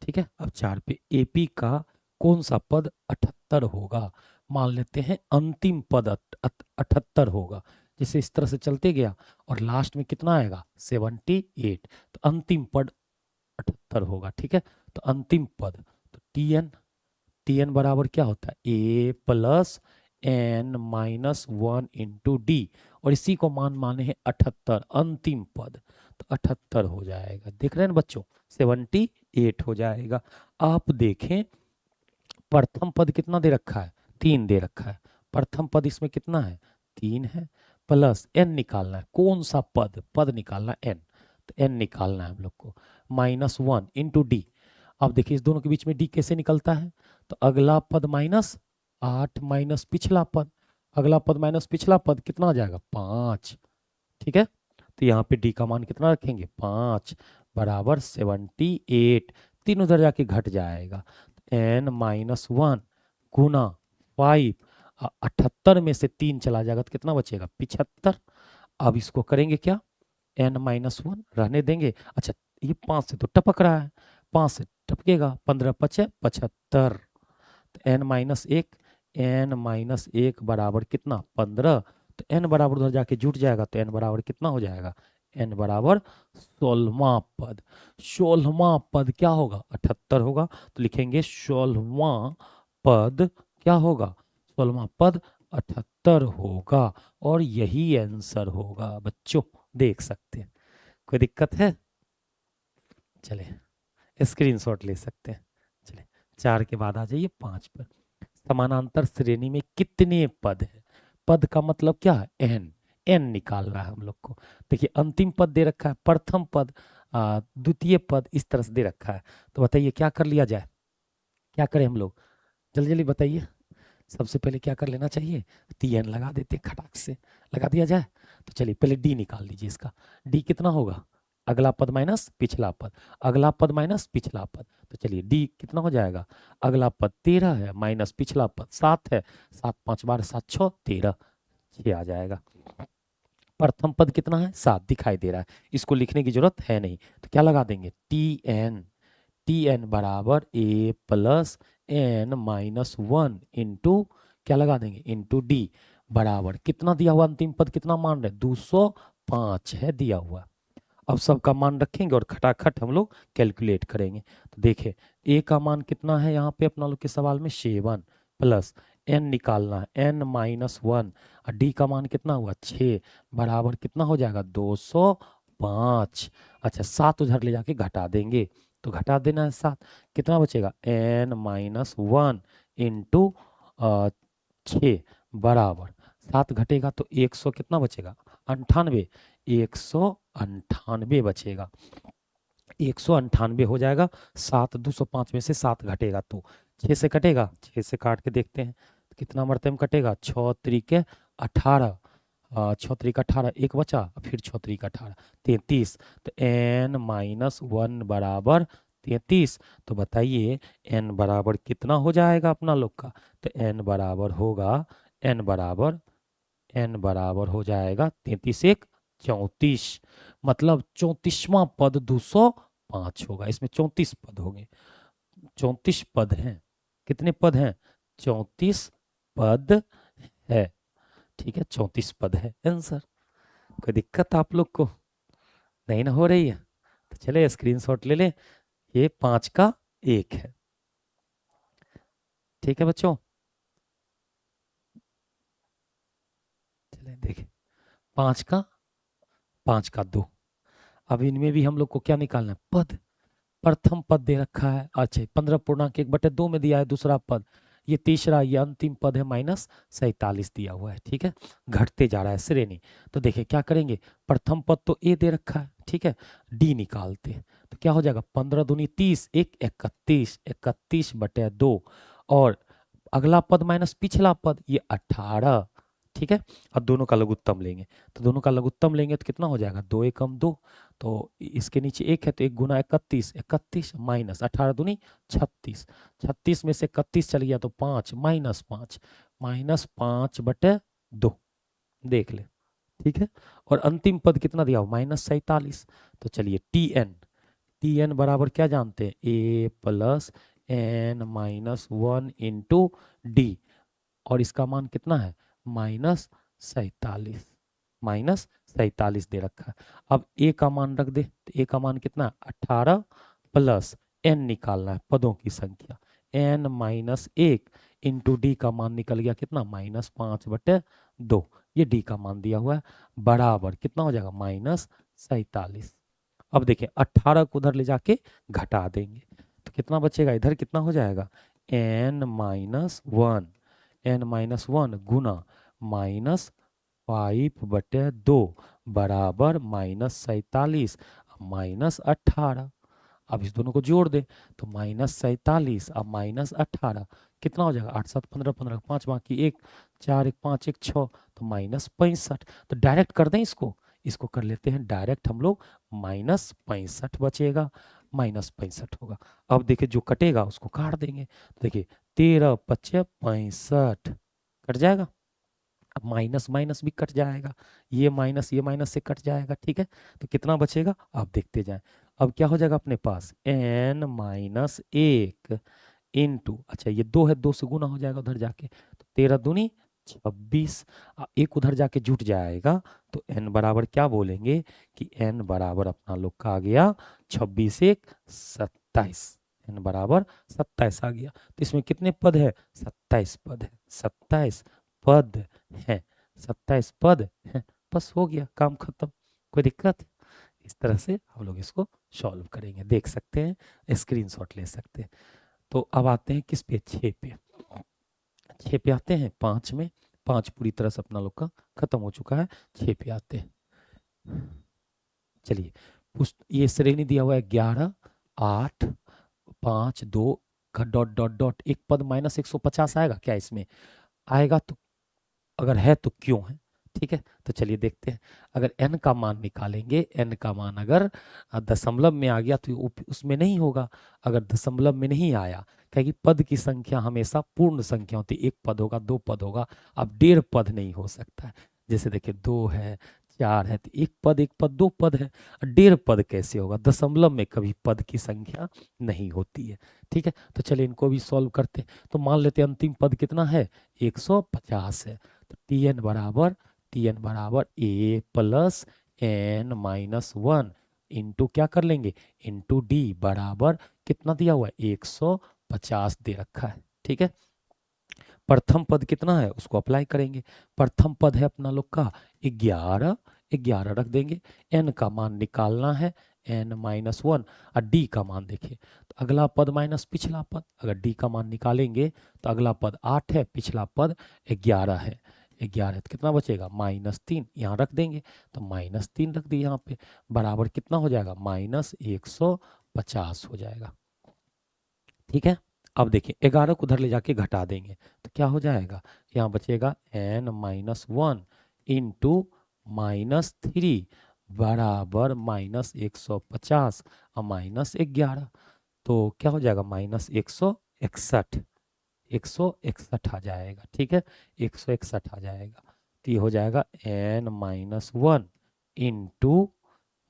ठीक है, अब 4 पे एपी का कौन सा पद 78 होगा। मान लेते हैं अंतिम पद 78 होगा। जैसे इस तरह से चलते गया और लास्ट में कितना आएगा 78, तो अंतिम पद 78 होगा। ठीक है, तो अंतिम पद, तो टी एन बराबर क्या होता है, a plus N minus 1 into d, और इसी को मान माने हैं 78, अंतिम पद, तो 78 हो जाएगा। देख रहे हैं ना बच्चों, 78 हो जाएगा। आप देखें प्रथम पद कितना दे रखा है, 3 दे रखा है। प्रथम पद इसमें कितना है, 3 है, प्लस एन निकालना है, कौन सा पद, पद निकालना एन, तो एन निकालना है हम लोग को, -1 इंटू डी। अब देखिए इस दोनों के बीच में डी कैसे निकलता है, तो अगला पद -8 माइनस पिछला पद, अगला पद माइनस पिछला पद कितना आ जाएगा 5। ठीक है, तो यहाँ पे डी का मान कितना रखेंगे 5 बराबर 78, 3 उधर जाके घट जाएगा, n-1 गुना 5, 78 में से 3 चला जाएगा तो कितना बचेगा 75। अब इसको करेंगे क्या, n-1 रहने देंगे। अच्छा ये 5 से तो टपक रहा है, 5 से टपकेगा, 15 5 75, तो n-1 n माइनस 1 बराबर कितना 15, तो n बराबर उधर जाके जुट जाएगा, तो n बराबर कितना हो जाएगा, n बराबर 16वां पद। 16वां पद क्या होगा 78 होगा, तो लिखेंगे 16वां पद क्या होगा, 16वां पद 78 होगा, और यही आंसर होगा बच्चों, देख सकते हैं। कोई दिक्कत है? चले स्क्रीनशॉट ले सकते हैं। चले 4 के बाद आ जाइए 5 पर। समानांतर श्रेणी में कितने पद हैं? पद का मतलब क्या है, एन। एन निकालना है हम लोग को। देखिए अंतिम पद दे रखा है, प्रथम पद, द्वितीय पद, इस तरह से दे रखा है। तो बताइए क्या कर लिया जाए, क्या करें हम लोग, जल्दी जल्दी बताइए। सबसे पहले क्या कर लेना चाहिए, टी एन लगा देते खटाक से, लगा दिया जाए। तो चलिए पहले डी निकाल लीजिए इसका। डी कितना होगा, अगला पद माइनस पिछला पद, अगला पद माइनस पिछला पद। तो चलिए डी कितना हो जाएगा, अगला पद 13 है माइनस पिछला पद 7 है, 7 5 12 7 6 13, 6 आ जाएगा। प्रथम पद कितना है 7 दिखाई दे रहा है, इसको लिखने की जरूरत है नहीं, तो क्या लगा देंगे टी एन। टी एन बराबर a plus N minus 1 into क्या लगा देंगे इंटू डी, बराबर कितना दिया हुआ, अंतिम पद कितना मान रहे 205 है दिया हुआ। अब सबका मान रखेंगे और खटाखट हम लोग कैलकुलेट करेंगे। तो देखिए ए का मान कितना है यहाँ पे अपना लोग के सवाल में 7 प्लस एन निकालना है एन माइनस 1, और डी का मान कितना हुआ 6, बराबर कितना हो जाएगा 205। अच्छा 7 उधर ले जाके घटा देंगे, तो घटा देना है 7, कितना बचेगा एन माइनस 1 इंटू 6, बराबर 7 घटेगा तो 100 कितना बचेगा 98, 198 बचेगा, 198 हो जाएगा। 7 205 में से 7 घटेगा तो 6 से कटेगा, 6 से काट के देखते हैं तो कितना मरते में कटेगा, 6 त्रिक 18, 6 त्रिक 18, एक बचा, फिर 6 त्रिक 18 33, तो n माइनस 1 बराबर 33। तो बताइए n बराबर कितना हो जाएगा अपना लोग का, तो n बराबर होगा, n बराबर हो जाएगा 33 एक 34, मतलब 34वां पद 205 होगा। इसमें 34 पद होंगे, 34 पद हैं। कितने पद हैं, 34 पद है। ठीक है 34 पद है आंसर। कोई दिक्कत आप लोग को नहीं ना हो रही है, तो चले स्क्रीनशॉट ले लें, ये 5 का 1 है। ठीक है बच्चों, चले देखें 5 का 2। अब इनमें भी हम लोग को क्या निकालना है, पद। प्रथम पद दे रखा है, अच्छा 15.1/2 में दिया है दूसरा पद, ये तीसरा, ये अंतिम पद है माइनस 47 दिया हुआ है। ठीक है घटते जा रहा है श्रेणी। तो देखिए क्या करेंगे, प्रथम पद तो ए दे रखा है, ठीक है डी निकालते हैं, तो क्या हो जाएगा 15 दूनी 30, 1 31, 31/2, और अगला पद माइनस पिछला पद ये 18। ठीक है अब दोनों का लघुत्तम लेंगे, तो दोनों का लघुत्तम लेंगे तो कितना हो जाएगा 2 एकम 2, तो इसके नीचे 1 है तो 1 गुना 31, 31 माइनस 18 दूनी 36, 36 में से 31 चल गया तो 5 माइनस 5, -5/2, देख ले। ठीक है और अंतिम पद कितना दिया हो -47। तो चलिए टी एन बराबर क्या जानते हैं, a plus N minus 1 into d, और इसका मान कितना है -47, -47 दे रखा है। अब ए का मान रख दे, तो ए का मान कितना 18 प्लस एन निकालना है पदों की संख्या, एन माइनस 1 इंटू डी का मान निकल गया कितना -5/2, ये डी का मान दिया हुआ है, बराबर कितना हो जाएगा -47। अब देखिए 18 को उधर ले जाके घटा देंगे तो कितना बचेगा, इधर कितना हो जाएगा n-1, n-1 गुना -5/2 बराबर -47 -18। अब इस दोनों को जोड़ दे तो -47 अब -18 कितना हो जाएगा, 8 7 15 15 5 बाकी 1 4 1 5 1 6, तो -65। तो डायरेक्ट कर दें इसको कर लेते हैं डायरेक्ट हम लोग, -65 बचेगा, -65 होगा। अब देखिए जो कटेगा उसको काट देंगे, तो देखिए 13 5 65 कट जाएगा, अब माइनस माइनस भी कट जाएगा, ये माइनस से कट जाएगा। ठीक है तो कितना बचेगा आप देखते जाएं। अब क्या हो जाएगा अपने पास n-1 इंटू, अच्छा ये 2 है 2 से गुना हो जाएगा उधर जाके, तो 13 दूनी 26। एक उधर जाके जुट जाएगा तो n बराबर क्या बोलेंगे कि n बराबर अपना लोग का आ गया 26 एक 27। n बराबर 27 आ गया। तो इसमें कितने पद है? 27 पद है। 27 पद है। 27 पद है। बस हो गया, काम खत्म। कोई दिक्कत? इस तरह से हम लोग इसको सॉल्व करेंगे, देख सकते हैं, स्क्रीनशॉट ले सकते हैं। तो अब आते हैं किस पे? 6 पे। 6 पे आते हैं। 5 में 5 पूरी तरह से अपना लोग का खत्म हो चुका है। 6 पे आते हैं। चलिए, ये श्रेणी दिया हुआ है 11 8 5 2 का डॉट डॉट डॉट एक पद माइनस 150 आएगा क्या इसमें? आएगा तो अगर है तो क्यों है? ठीक है, तो चलिए देखते हैं। अगर n का मान निकालेंगे, n का मान अगर दशमलव में आ गया तो उसमें नहीं होगा। अगर दशमलव में नहीं आया, क्योंकि पद की संख्या हमेशा पूर्ण संख्या होती है। एक पद होगा, दो पद होगा, अब 1.5 पद नहीं हो सकता है। जैसे देखिए 2 है, 4 है, तो एक पद, दो पद है। 1.5 पद कैसे होगा? दशमलव में कभी पद की संख्या नहीं होती है। ठीक है, तो चलिए इनको भी सॉल्व करते हैं। तो मान लेते हैं अंतिम पद कितना है? 150 है। तो टी एन बराबर a plus N minus one into क्या कर लेंगे? इंटू डी बराबर कितना दिया हुआ है? 150 दे रखा है। ठीक है, प्रथम पद कितना है उसको अप्लाई करेंगे। प्रथम पद है अपना लोग का 11, 11 रख देंगे। एन का मान निकालना है, एन माइनस वन। और डी का मान देखिए, तो अगला पद माइनस पिछला पद, अगर डी का मान निकालेंगे तो अगला पद 8 है, पिछला पद 11 है। 11 तो कितना बचेगा? -3। यहाँ रख देंगे तो -3 रख दिए यहाँ पे, बराबर कितना हो जाएगा? -150 हो जाएगा। ठीक है, अब देखिए 11 को उधर ले जाके घटा देंगे तो क्या हो जाएगा? यहाँ बचेगा n माइनस वन इंटू -3 बराबर -150 और -11। तो क्या हो जाएगा? -161। 161 आ जाएगा। ठीक है, 161 आ जाएगा। तो ये हो जाएगा n माइनस वन इंटू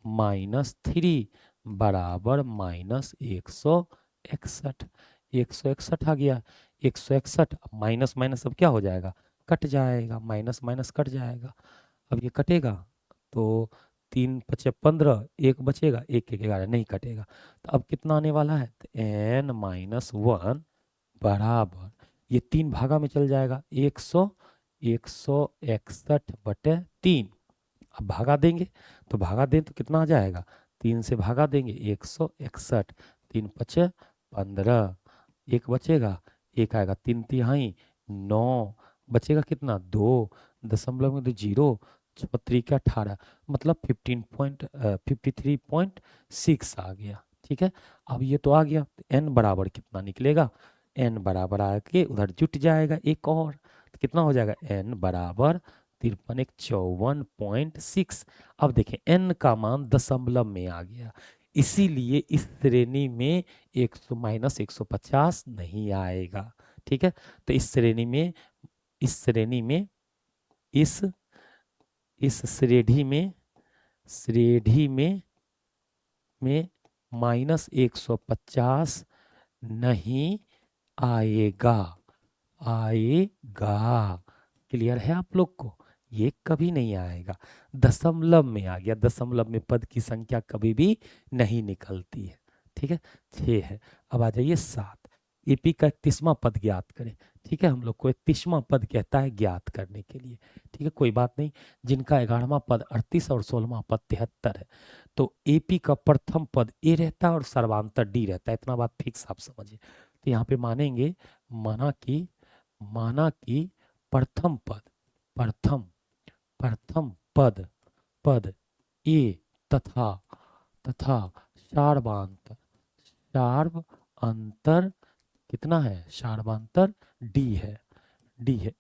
-3 बराबर -161। 161 आ गया। 161 माइनस माइनस अब क्या हो जाएगा? कट जाएगा। माइनस माइनस कट जाएगा। अब ये कटेगा तो 3 पचे 15, एक बचेगा, एक 11 नहीं कटेगा। तो अब कितना आने वाला है? तो n माइनस वन बराबर ये 3 भागा में चल जाएगा। 161/3। अब भागा देंगे तो भागा दें तो कितना आ जाएगा? 3 से भागा देंगे 161। 3 पचे 15, एक बचेगा, एक आएगा 3 तिहाई 9, बचेगा कितना? 2 दशमलव में तो 0, 6 का 18, मतलब 53.6 आ गया। ठीक है, अब ये तो आ गया। n बराबर कितना निकलेगा? n बराबर आके उधर जुट जाएगा एक और, तो कितना हो जाएगा? n बराबर 53 54.6। अब देखें n का मान दशमलव में आ गया, इसीलिए इस श्रेणी में 100 माइनस 150 नहीं आएगा। ठीक है, तो इस श्रेणी में इस श्रेणी में इस इस श्रेणी में -150 नहीं आएगा। आएगा। क्लियर है आप लोग को? ये कभी नहीं आएगा। दशमलव में आ गया, दशमलव में पद की संख्या कभी भी नहीं निकलती है। ठीक है, 6 है। अब आ जाइए 7। एपी का 31वां पद ज्ञात करें। ठीक है, हम लोग को 31वां पद कहता है ज्ञात करने के लिए। ठीक है, कोई बात नहीं। जिनका 11वां पद 38 और 16वां पद 73 है, तो एपी का प्रथम पद ए रहता है और सर्वांतर डी रहता है। इतना बात फिक्स आप समझिए। तो यहाँ पे मानेंगे, माना कि प्रथम पद प्रथम प्रथम पद ए तथा सार्व अंतर कितना है? सार्वांतर डी है।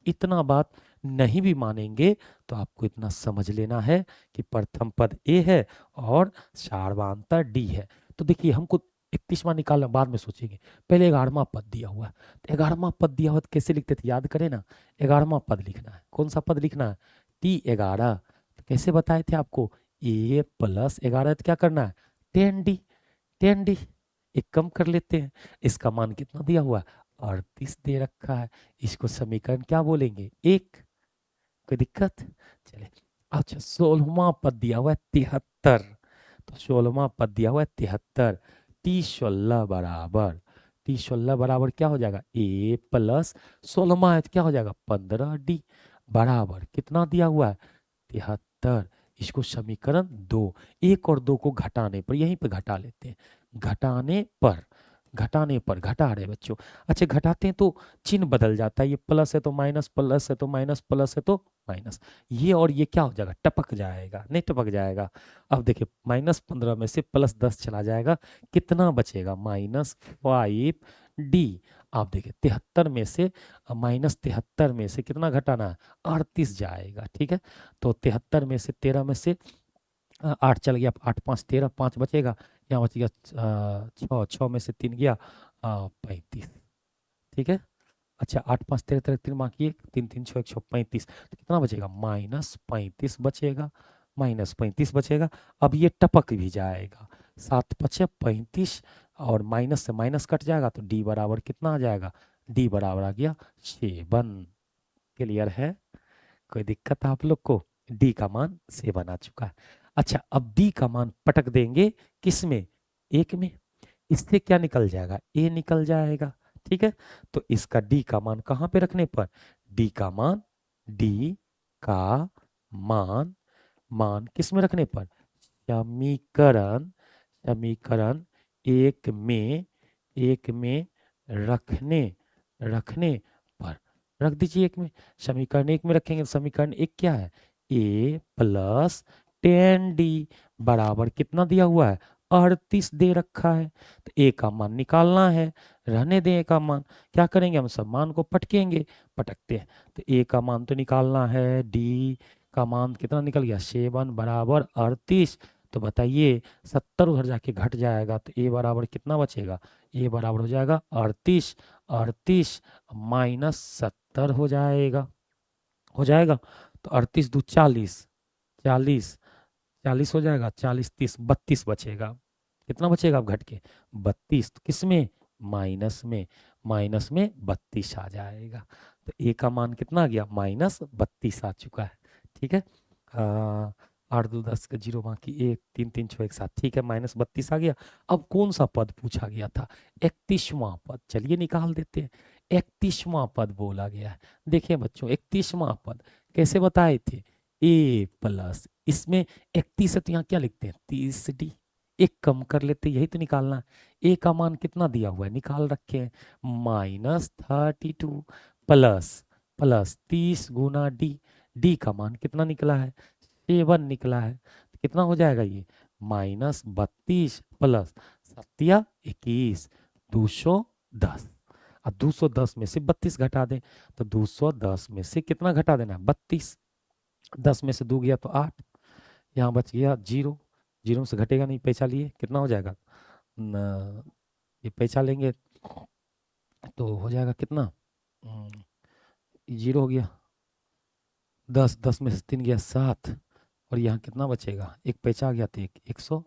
इतना बात नहीं भी मानेंगे तो आपको इतना समझ लेना है कि प्रथम पद ए है और सार्वांतर डी है। तो देखिए, हमको 31वां निकालना बाद में सोचेंगे, पहले 11वां पद दिया हुआ है। तो 11वां पद दिया हुआ तो कैसे लिखते थे? याद करें ना, 11वां पद लिखना है। कौन सा पद लिखना है? T11। तो कैसे बताए थे आपको? ए प्लस 11 तो क्या करना है? 10D। 10D एक कम कर लेते हैं। इसका मान कितना दिया हुआ है? 38 दे रखा है। इसको समीकरण क्या बोलेंगे? एक। कोई दिक्कत? चले। अच्छा, 16वां पद दिया हुआ है 73। तो 16वां पद दिया हुआ है 73। टी 16 बराबर क्या हो जाएगा? ए प्लस 16वां है तो क्या हो जाएगा? 15D बराबर कितना दिया हुआ है? 73। इसको समीकरण 2। एक और दो को घटाने पर, यहीं पे घटा लेते हैं, घटाने पर घटा रहे बच्चों। अच्छा, घटाते हैं तो चिन्ह बदल जाता है, ये प्लस है तो माइनस, प्लस है तो माइनस, प्लस है तो माइनस। ये और ये क्या हो जाएगा? टपक जाएगा, नहीं टपक जाएगा। अब देखिए, -15 में से +10 चला जाएगा, कितना बचेगा? -5D। आप देखिए 73 में से -73 में से कितना घटाना है? 38 जाएगा, ठीक है। तो 73 में से 13 में से 8 चल गया, 8 5 13, 5 बचेगा, यहाँ बच गया 6, 6 में से 3 गया 35, ठीक है। अच्छा, 8 5 13 13, 3 बाकी 1, 3 3 6 1 6 35, तो कितना बचेगा? -35 बचेगा, -35 बचेगा। अब ये टपक भी जाएगा, 7 5 35, और माइनस से माइनस कट जाएगा तो डी बराबर कितना आ जाएगा? डी बराबर आ गया 7। क्लियर है? कोई दिक्कत आप लोग को? डी का मान 7 आ चुका है। अच्छा, अब डी का मान पटक देंगे किस में? एक में। इससे क्या निकल जाएगा? ए निकल जाएगा, ठीक है। तो इसका डी का मान कहाँ पे रखने पर? डी का मान, डी का मान, मान किस में रखने पर? समीकरण, समीकरण एक में रखने, रखने पर रख दीजिए एक में। समीकरण एक में रखेंगे तो समीकरण एक क्या है? ए प्लस 10D बराबर कितना दिया हुआ है? 38 दे रखा है। तो ए का मान निकालना है, रहने दें ए का मान। क्या करेंगे? हम सब मान को पटकेंगे, पटकते हैं। तो ए का मान तो निकालना है, डी का मान कितना निकल गया? 7 बराबर 38। तो बताइए 70 उधर जाके घट जाएगा तो ए बराबर कितना बचेगा? ए बराबर हो जाएगा 38, 38 -70 हो जाएगा, हो जाएगा। तो 38 दू 40, 40, 40 हो जाएगा, 40 30 32 बचेगा। कितना बचेगा अब घट के? 32। तो किस में? माइनस में, माइनस में 32 आ जाएगा। तो ए का मान कितना आ गया? -32 आ चुका है, ठीक है। 8 2 10 का 0 बाकी 1 3 3 6 1 7, ठीक है, -32 आ गया। अब कौन सा पद पूछा गया था? 31वां पद। चलिए निकाल देते हैं। 31वां पद बोला गया है। देखिए बच्चों, 31वां पद कैसे बताए थे? ए प्लस, इसमें 31 है तो यहाँ क्या लिखते हैं? 30D। एक कम कर लेते, यही तो निकालना है। ए का मान कितना दिया हुआ है? निकाल रखे हैं, -32 प्लस, प्लस 30 गुना डी। डी का मान कितना निकला है? 7 निकला है। तो कितना हो जाएगा ये? -32 प्लस 7 21, 210। अब 210 में से 32 घटा दें, तो 210 में से कितना घटा देना है? 32। 10 में से 2 गया तो 8, यहाँ बच गया 0, 0 से घटेगा नहीं, पैसा लिए कितना हो जाएगा? ये पैसा लेंगे तो हो जाएगा कितना? 0 हो गया, 10, 10 में से 3 गया 7, और यहाँ कितना बचेगा? एक पैसा आ गया तो 100,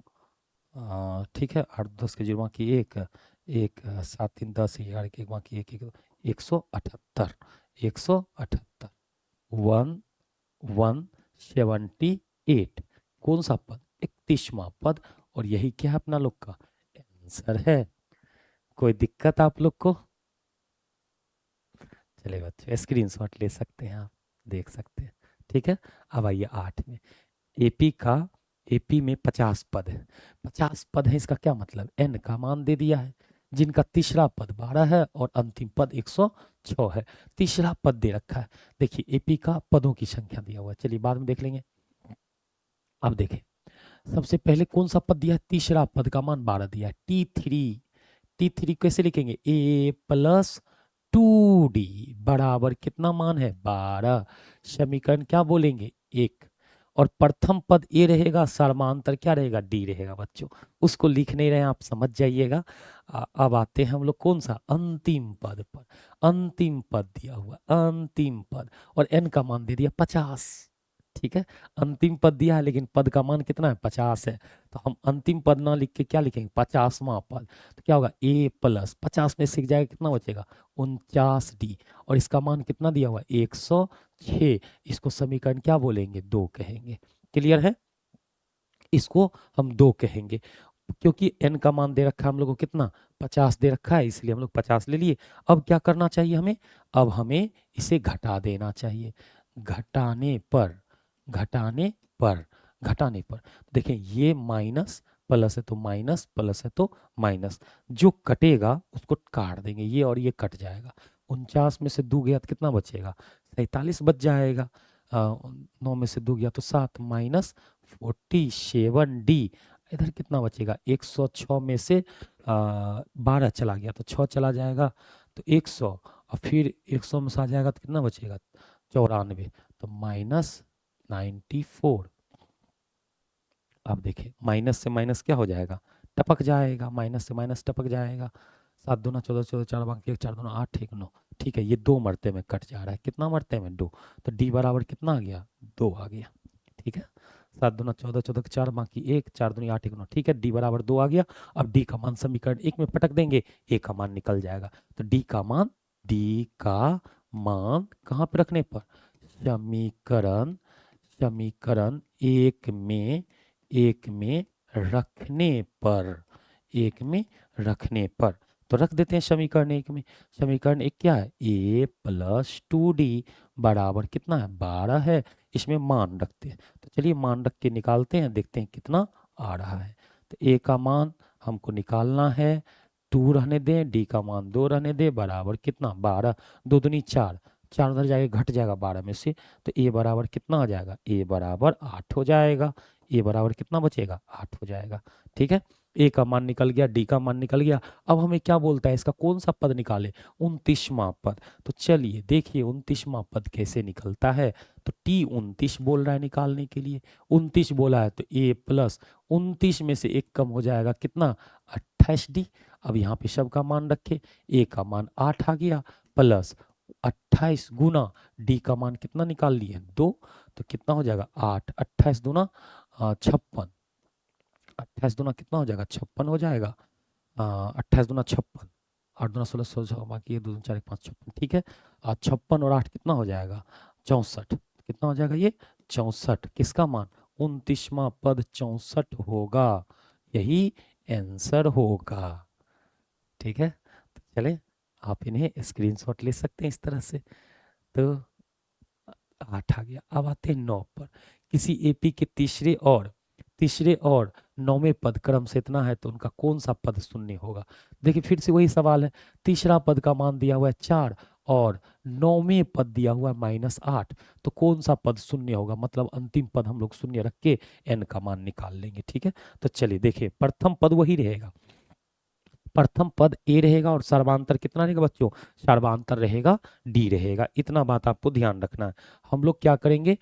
ठीक है। 8 10 के 0 बाकी 1, 1 7 3 10, 11 के 1 बाकी 1 1, 178, 178, 178। कौन सा पद? 31वां पद। और यही क्या है अपना लोग का आंसर है। कोई दिक्कत आप लोग को? चले बच्चों, स्क्रीनशॉट ले सकते हैं आप, देख सकते हैं, ठीक है। अब आइए 8 में। एपी का, एपी में 50 पद है। 50 पद है, इसका क्या मतलब? एन का मान दे दिया है, जिनका तीसरा पद 12 है और अंतिम पद 106 है। तीसरा पद दे रखा है। देखिए एपी का पदों की संख्या दिया हुआ है, चलिए बाद में देख लेंगे। अब देखें, सबसे पहले कौन सा पद दिया है? तीसरा पद का मान 12 दिया है, T3। T3 कैसे लिखेंगे? A प्लस 2D बराबर कितना मान है? 12। समीकरण क्या बोलेंगे? एक। और प्रथम पद ए रहेगा, समांतर क्या रहेगा? डी रहेगा बच्चों। उसको लिख नहीं रहे हैं, आप समझ जाइएगा। अब आते हैं हम लोग कौन सा? अंतिम पद पर। अंतिम पद दिया हुआ, अंतिम पद, और एन का मान दे दिया 50, ठीक है, अंतिम पद दिया है लेकिन पद का मान कितना है 50 है, तो हम अंतिम पद ना लिख के क्या लिखेंगे 50वां पद। तो क्या होगा a प्लस 50 में से जाएगा कितना बचेगा 49d, और इसका मान कितना दिया हुआ है 106। इसको समीकरण क्या बोलेंगे 2 कहेंगे। क्लियर है, इसको हम 2 कहेंगे क्योंकि n का मान दे रखा है हम लोग को कितना 50 दे रखा है, इसलिए हम लोग 50 ले लिए। अब क्या करना चाहिए हमें, अब हमें इसे घटा देना चाहिए। घटाने पर घटाने पर घटाने पर देखें ये माइनस प्लस है तो माइनस, प्लस है तो माइनस, जो कटेगा उसको काट देंगे, ये और ये कट जाएगा। 49 में से 2 गया तो कितना बचेगा 47 बच जाएगा। 9 में से 2 गया तो 7 माइनस 47d। इधर कितना बचेगा 106 में से 12 चला गया तो 6 चला जाएगा तो 100, और फिर 100 में से आ जाएगा तो कितना बचेगा 94, तो माइनस 94। अब देखिए माइनस से माइनस क्या हो जाएगा टपक जाएगा, माइनस से माइनस टपक जाएगा। 7 दूना 14, 14 4 बाकी 1 4 दूना 8 1 9। ठीक है, ये 2 मरते में कट जा रहा है, कितना मरते में 2, तो डी बराबर कितना आ गया 2 आ गया। ठीक है, 7 दूना 14, 14 4 बाकी 1 4 दूनी 8 1 9। ठीक है, डी बराबर 2 आ गया। अब डी का मान समीकरण 1 में पटक देंगे, ए का मान निकल जाएगा। तो डी का मान कहाँ पे रखने पर समीकरण समीकरण 1 में रखने पर, 1 में रखने पर, तो रख देते हैं समीकरण 1 में। समीकरण 1 क्या है a प्लस 2d बराबर कितना है 12 है, इसमें मान रखते हैं। तो चलिए मान रख के निकालते हैं, देखते हैं कितना आ रहा है। तो a का मान हमको निकालना है 2 रहने दें, d का मान 2 रहने दें, बराबर कितना 12, 2 दूनी 4, 4 उधर जाएगा घट जाएगा 12 में से, तो a बराबर कितना आ जाएगा a बराबर 8 हो जाएगा। a बराबर कितना बचेगा 8 हो जाएगा। ठीक है, a का मान निकल गया, d का मान निकल गया। अब हमें क्या बोलता है इसका कौन सा पद निकाले 29वां पद। तो चलिए देखिए 29वां पद कैसे निकलता है। तो t 29 बोल रहा है निकालने के लिए, 29 बोला है तो a प्लस 29 में से 1 कम हो जाएगा कितना 28d। अब यहाँ पे सब का मान रखे, a का मान 8 आ गया प्लस 28 गुना d का मान कितना निकाल लिए 2, तो कितना हो जाएगा 8, 28 दूना 56, 28 दूना कितना हो जाएगा 56 हो जाएगा। 28 दूना 56, 8 दूना 16 16 बाकी 2 4 1 5 56। ठीक है, 56 और 8 कितना हो जाएगा 64, कितना हो जाएगा ये 64। किसका मान 29वां पद 64 होगा, यही आंसर होगा। ठीक है, तो चले आप इन्हें स्क्रीनशॉट ले सकते हैं इस तरह से। तो 8 आ गया। अब आते हैं 9 पर। किसी एपी के तीसरे और 9वें पद क्रम से इतना है तो उनका कौन सा पद शून्य होगा। देखिए फिर से वही सवाल है, तीसरा पद का मान दिया हुआ है 4 और 9वें पद दिया हुआ है -8, तो कौन सा पद शून्य होगा, मतलब अंतिम पद हम लोग शून्य रख के n का मान निकाल लेंगे। ठीक है, तो चलिए देखिए प्रथम पद वही रहेगा, प्रथम पद ए रहेगा और सर्वांतर कितना रहेगा बच्चों, सर्वांतर रहेगा डी रहेगा। इतना बात आपको ध्यान रखना है। हम लोग क्या करेंगे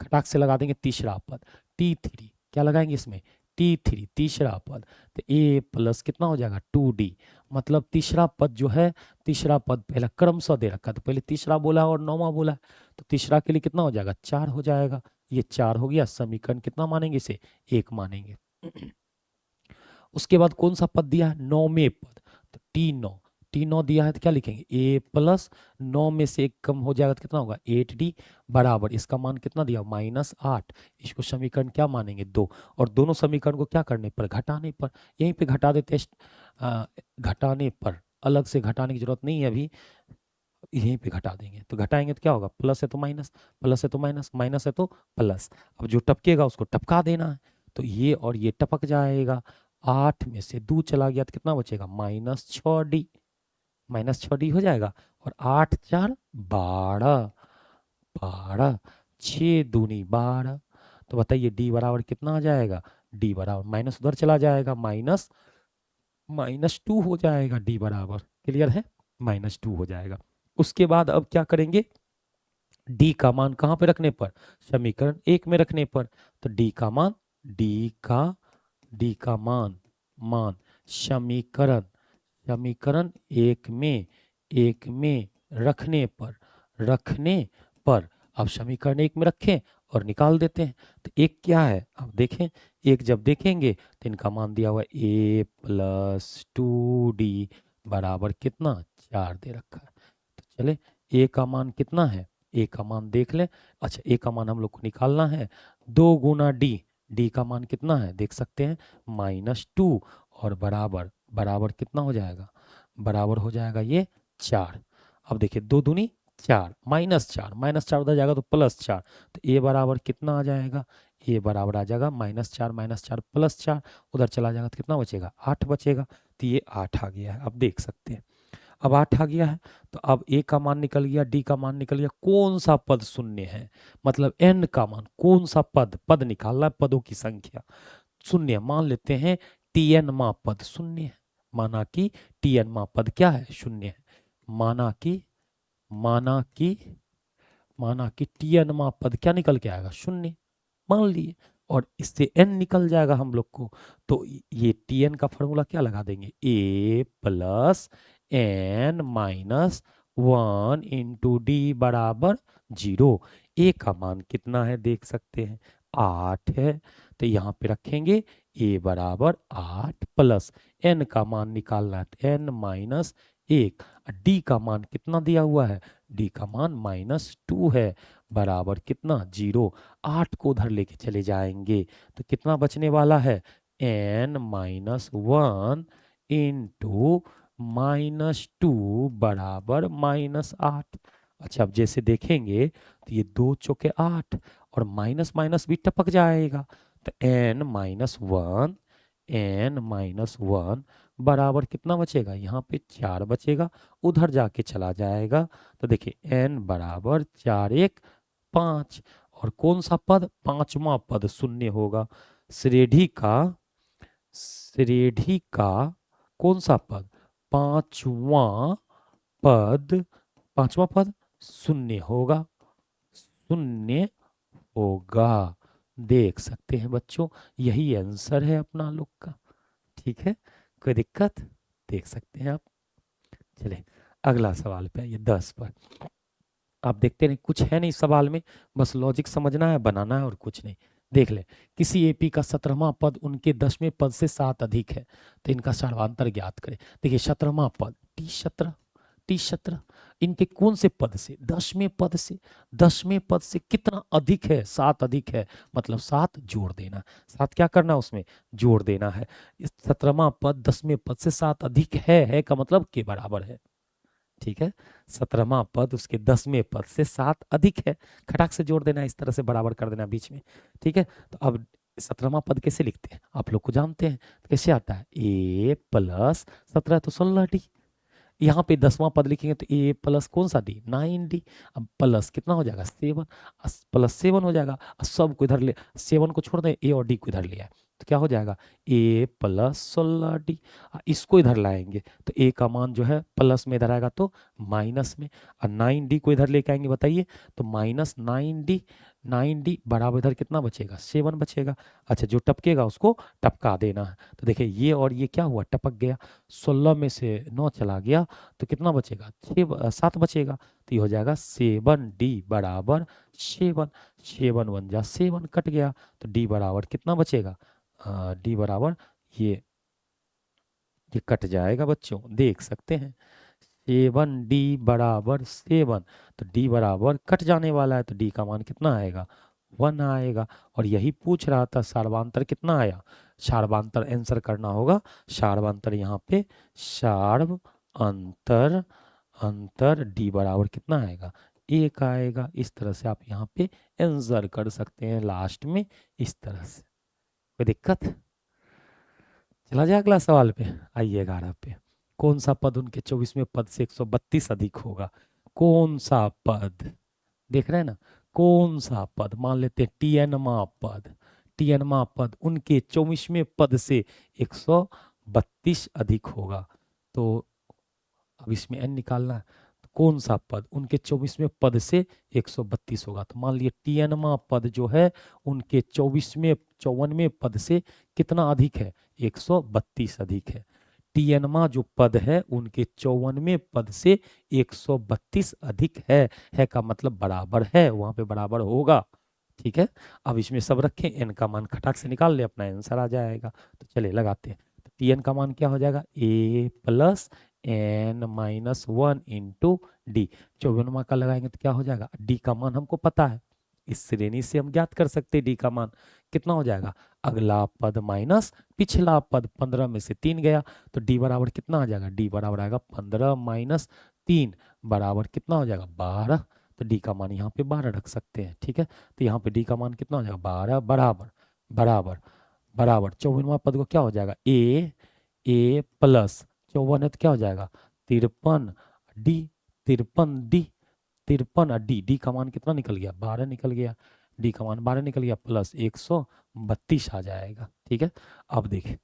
खटाक से लगा देंगे तीसरा पद T3, क्या लगाएंगे इसमें T3 तीसरा पद, तो a प्लस कितना हो जाएगा 2d, मतलब तीसरा पद जो है, तीसरा पद पहला क्रमशः दे रखा, तो पहले तीसरा बोला और 9वां बोला, तो तीसरा के लिए कितना हो जाएगा 4 हो जाएगा। ये 4 हो गया, समीकरण कितना मानेंगे इसे 1 मानेंगे। उसके बाद कौन सा पद दिया है 9वें पद, तो T9 दिया है तो क्या लिखेंगे a प्लस 9 में से 1 कम हो जाएगा तो कितना होगा 8d बराबर, इसका मान कितना दिया -8, इसको समीकरण क्या मानेंगे 2, और दोनों समीकरण को क्या करने पर घटाने पर, यहीं पे घटा देते हैं। घटाने पर, अलग से घटाने की जरूरत नहीं है अभी, यहीं पे घटा देंगे। तो घटाएंगे तो क्या होगा प्लस है तो माइनस, प्लस है तो माइनस, माइनस है तो प्लस। अब जो टपकेगा उसको टपका देना है, तो ये और ये टपक जाएगा। 8 में से 2 चला गया तो कितना बचेगा -6d, -6d हो जाएगा। और 8 4 12, 12 6 दूनी 12, तो बताइए डी बराबर कितना आ जाएगा, डी बराबर माइनस उधर चला जाएगा, -2 हो जाएगा डी बराबर। क्लियर है, -2 हो जाएगा। उसके बाद अब क्या करेंगे, डी का मान कहाँ पे रखने पर समीकरण 1 में रखने पर, तो डी का मान डी का मान समीकरण समीकरण 1 में रखने पर अब समीकरण 1 में रखें और निकाल देते हैं। तो एक क्या है, अब देखें, एक जब देखेंगे तो इनका मान दिया हुआ है a प्लस 2d बराबर कितना, 4 दे रखा है। तो चले a का मान कितना है, a का मान देख लें। अच्छा, a का मान हम लोग को निकालना है, 2 गुना d का मान कितना है देख सकते हैं, -2 और बराबर बराबर कितना हो जाएगा, बराबर हो जाएगा ये 4। अब देखिए 2 दूनी 4, -4 उधर जाएगा तो +4, तो a बराबर कितना आ जाएगा, a बराबर आ जाएगा -4 +4, उधर चला जाएगा तो कितना बचेगा, 8 बचेगा। तो ये 8 आ गया है, अब देख सकते हैं। अब 8 आ गया है तो अब a का मान निकल गया, d का मान निकल गया, कौन सा पद शून्य है, मतलब n का मान, कौन सा पद, पद निकालना है, पदों की संख्या शून्य। मान लेते हैं tn मा पद शून्य है, माना कि tn मा पद क्या है, शून्य है। माना कि माना कि माना कि tn मा पद क्या निकल के आएगा, शून्य, मान लिए, और इससे n निकल जाएगा हम लोग को। तो ये tn का फॉर्मूला क्या लगा देंगे, a plus n minus 1 into D बराबर 0। a का मान कितना है देख सकते हैं, 8 है। तो यहाँ पे रखेंगे a बराबर 8 प्लस n का मान निकालना है, n माइनस 1। d का मान कितना दिया हुआ है, d का मान -2 है, बराबर कितना, 0। 8 को उधर लेके चले जाएंगे तो कितना बचने वाला है, n माइनस 1 इंटू -2 बराबर -8। अच्छा, अब जैसे देखेंगे तो ये 2 चौके 8 और माइनस माइनस भी टपक जाएगा, तो n-1 बराबर कितना बचेगा, यहाँ पे 4 बचेगा, उधर जाके चला जाएगा। तो देखिए n बराबर 4 1 5, और कौन सा पद, पांचवा पद शून्य होगा। श्रेणी का कौन सा पद, पांचवा पद, पांचवा पद शून्य होगा, शून्य होगा। देख सकते हैं बच्चों, यही आंसर है अपना लोग का। ठीक है, कोई दिक्कत, देख सकते हैं आप। चले अगला सवाल पे आइए, 10 पर। आप देखते नहीं, कुछ है नहीं सवाल में, बस लॉजिक समझना है, बनाना है, और कुछ नहीं। देख ले, किसी एपी का 17वां पद उनके 10वें पद से 7 अधिक है, तो इनका सर्वांतर ज्ञात करें। देखिए 17वां पद टी17 इनके कौन से पद से, 10वें पद से, 10वें पद से कितना अधिक है, 7 अधिक है, मतलब 7 जोड़ देना, 7 क्या करना उसमें, जोड़ देना है। इस 17वां पद 10वें पद से 7 अधिक है का मतलब के बराबर है। ठीक है, 17वां पद उसके 10वें पद से 7 अधिक है, खटाक से जोड़ देना, इस तरह से बराबर कर देना बीच में। ठीक है, तो अब 17वां पद कैसे लिखते हैं आप लोग को जानते हैं, तो कैसे आता है, a प्लस 17 तो 16d, यहाँ पे 10वां पद लिखेंगे तो a प्लस कौन सा d, 9d। अब प्लस कितना हो जाएगा, 7, प्लस 7 हो जाएगा, सब को इधर ले, 7 को छोड़ दें, a और d को इधर ले आए तो क्या हो जाएगा, a प्लस 16d। इसको इधर लाएंगे तो a का मान जो है प्लस में इधर आएगा तो माइनस में, और 9d को इधर लेके आएंगे बताइए, तो -9d, 9d बराबर इधर कितना बचेगा, 7 बचेगा। अच्छा, जो टपकेगा उसको टपका देना है। तो देखिए ये और ये क्या हुआ, टपक गया, 16 में से 9 चला गया तो कितना बचेगा, 7 बचेगा। तो ये हो जाएगा 7d बराबर 7, 7 1 जा 7 कट गया, तो d बराबर कितना बचेगा, d बराबर ये कट जाएगा बच्चों, देख सकते हैं 7d बराबर 7, तो d बराबर कट जाने वाला है, तो d का मान कितना आएगा, 1 आएगा। और यही पूछ रहा था सार्वांतर कितना आया, सार्वांतर आंसर करना होगा, सार्वांतर यहाँ पे सार्व अंतर, अंतर d बराबर कितना आएगा, 1 आएगा। इस तरह से आप यहाँ पे आंसर कर सकते हैं लास्ट में, इस तरह से। कोई दिक्कत, चला जाए अगला सवाल पे, आइए 11 पे। कौन सा पद उनके 24वें पद से 132 अधिक होगा, कौन सा पद, देख रहे हैं ना, कौन सा पद, मान लेते हैं टीएनमा पद, टीएनमा पद उनके 24वें पद से 132 अधिक होगा। तो अब इसमें n निकालना है, तो कौन सा पद उनके 24वें पद से 132 होगा। तो मान लिए टीएनमा पद जो है उनके 54वें पद से कितना अधिक है, 132 अधिक है। टीएनमा जो पद है उनके 54वें पद से 132 अधिक है का मतलब बराबर है, वहां पे बराबर होगा। ठीक है, अब इसमें सब रखें, एन का मान खटाक से निकाल ले, अपना आंसर आ जाएगा। तो चलिए लगाते हैं। तो टी एन का मान क्या हो जाएगा, a plus N minus one into d. 54वां का लगाएंगे तो क्या हो जाएगा, डी का मान हमको पता है, इस श्रेणी से हम ज्ञात कर सकते हैं डी का मान कितना हो जाएगा, अगला पद माइनस पिछला पद, 15 में से 3 गया तो डी बराबर कितना आ जाएगा, डी बराबर आएगा 15 माइनस 3 बराबर कितना हो जाएगा 12। तो डी का मान यहाँ पे 12 रख सकते हैं। ठीक है, तो यहाँ पे डी का मान कितना हो जाएगा 12 बराबर बराबर बराबर 54वां पद को क्या हो जाएगा, ए प्लस 54 है तो क्या हो जाएगा 53 डी, 53 डी, 53 और डी, डी का मान कितना निकल गया 12 निकल गया, डी का मान 12 निकल गया प्लस 132 आ जाएगा। ठीक है, अब देखिए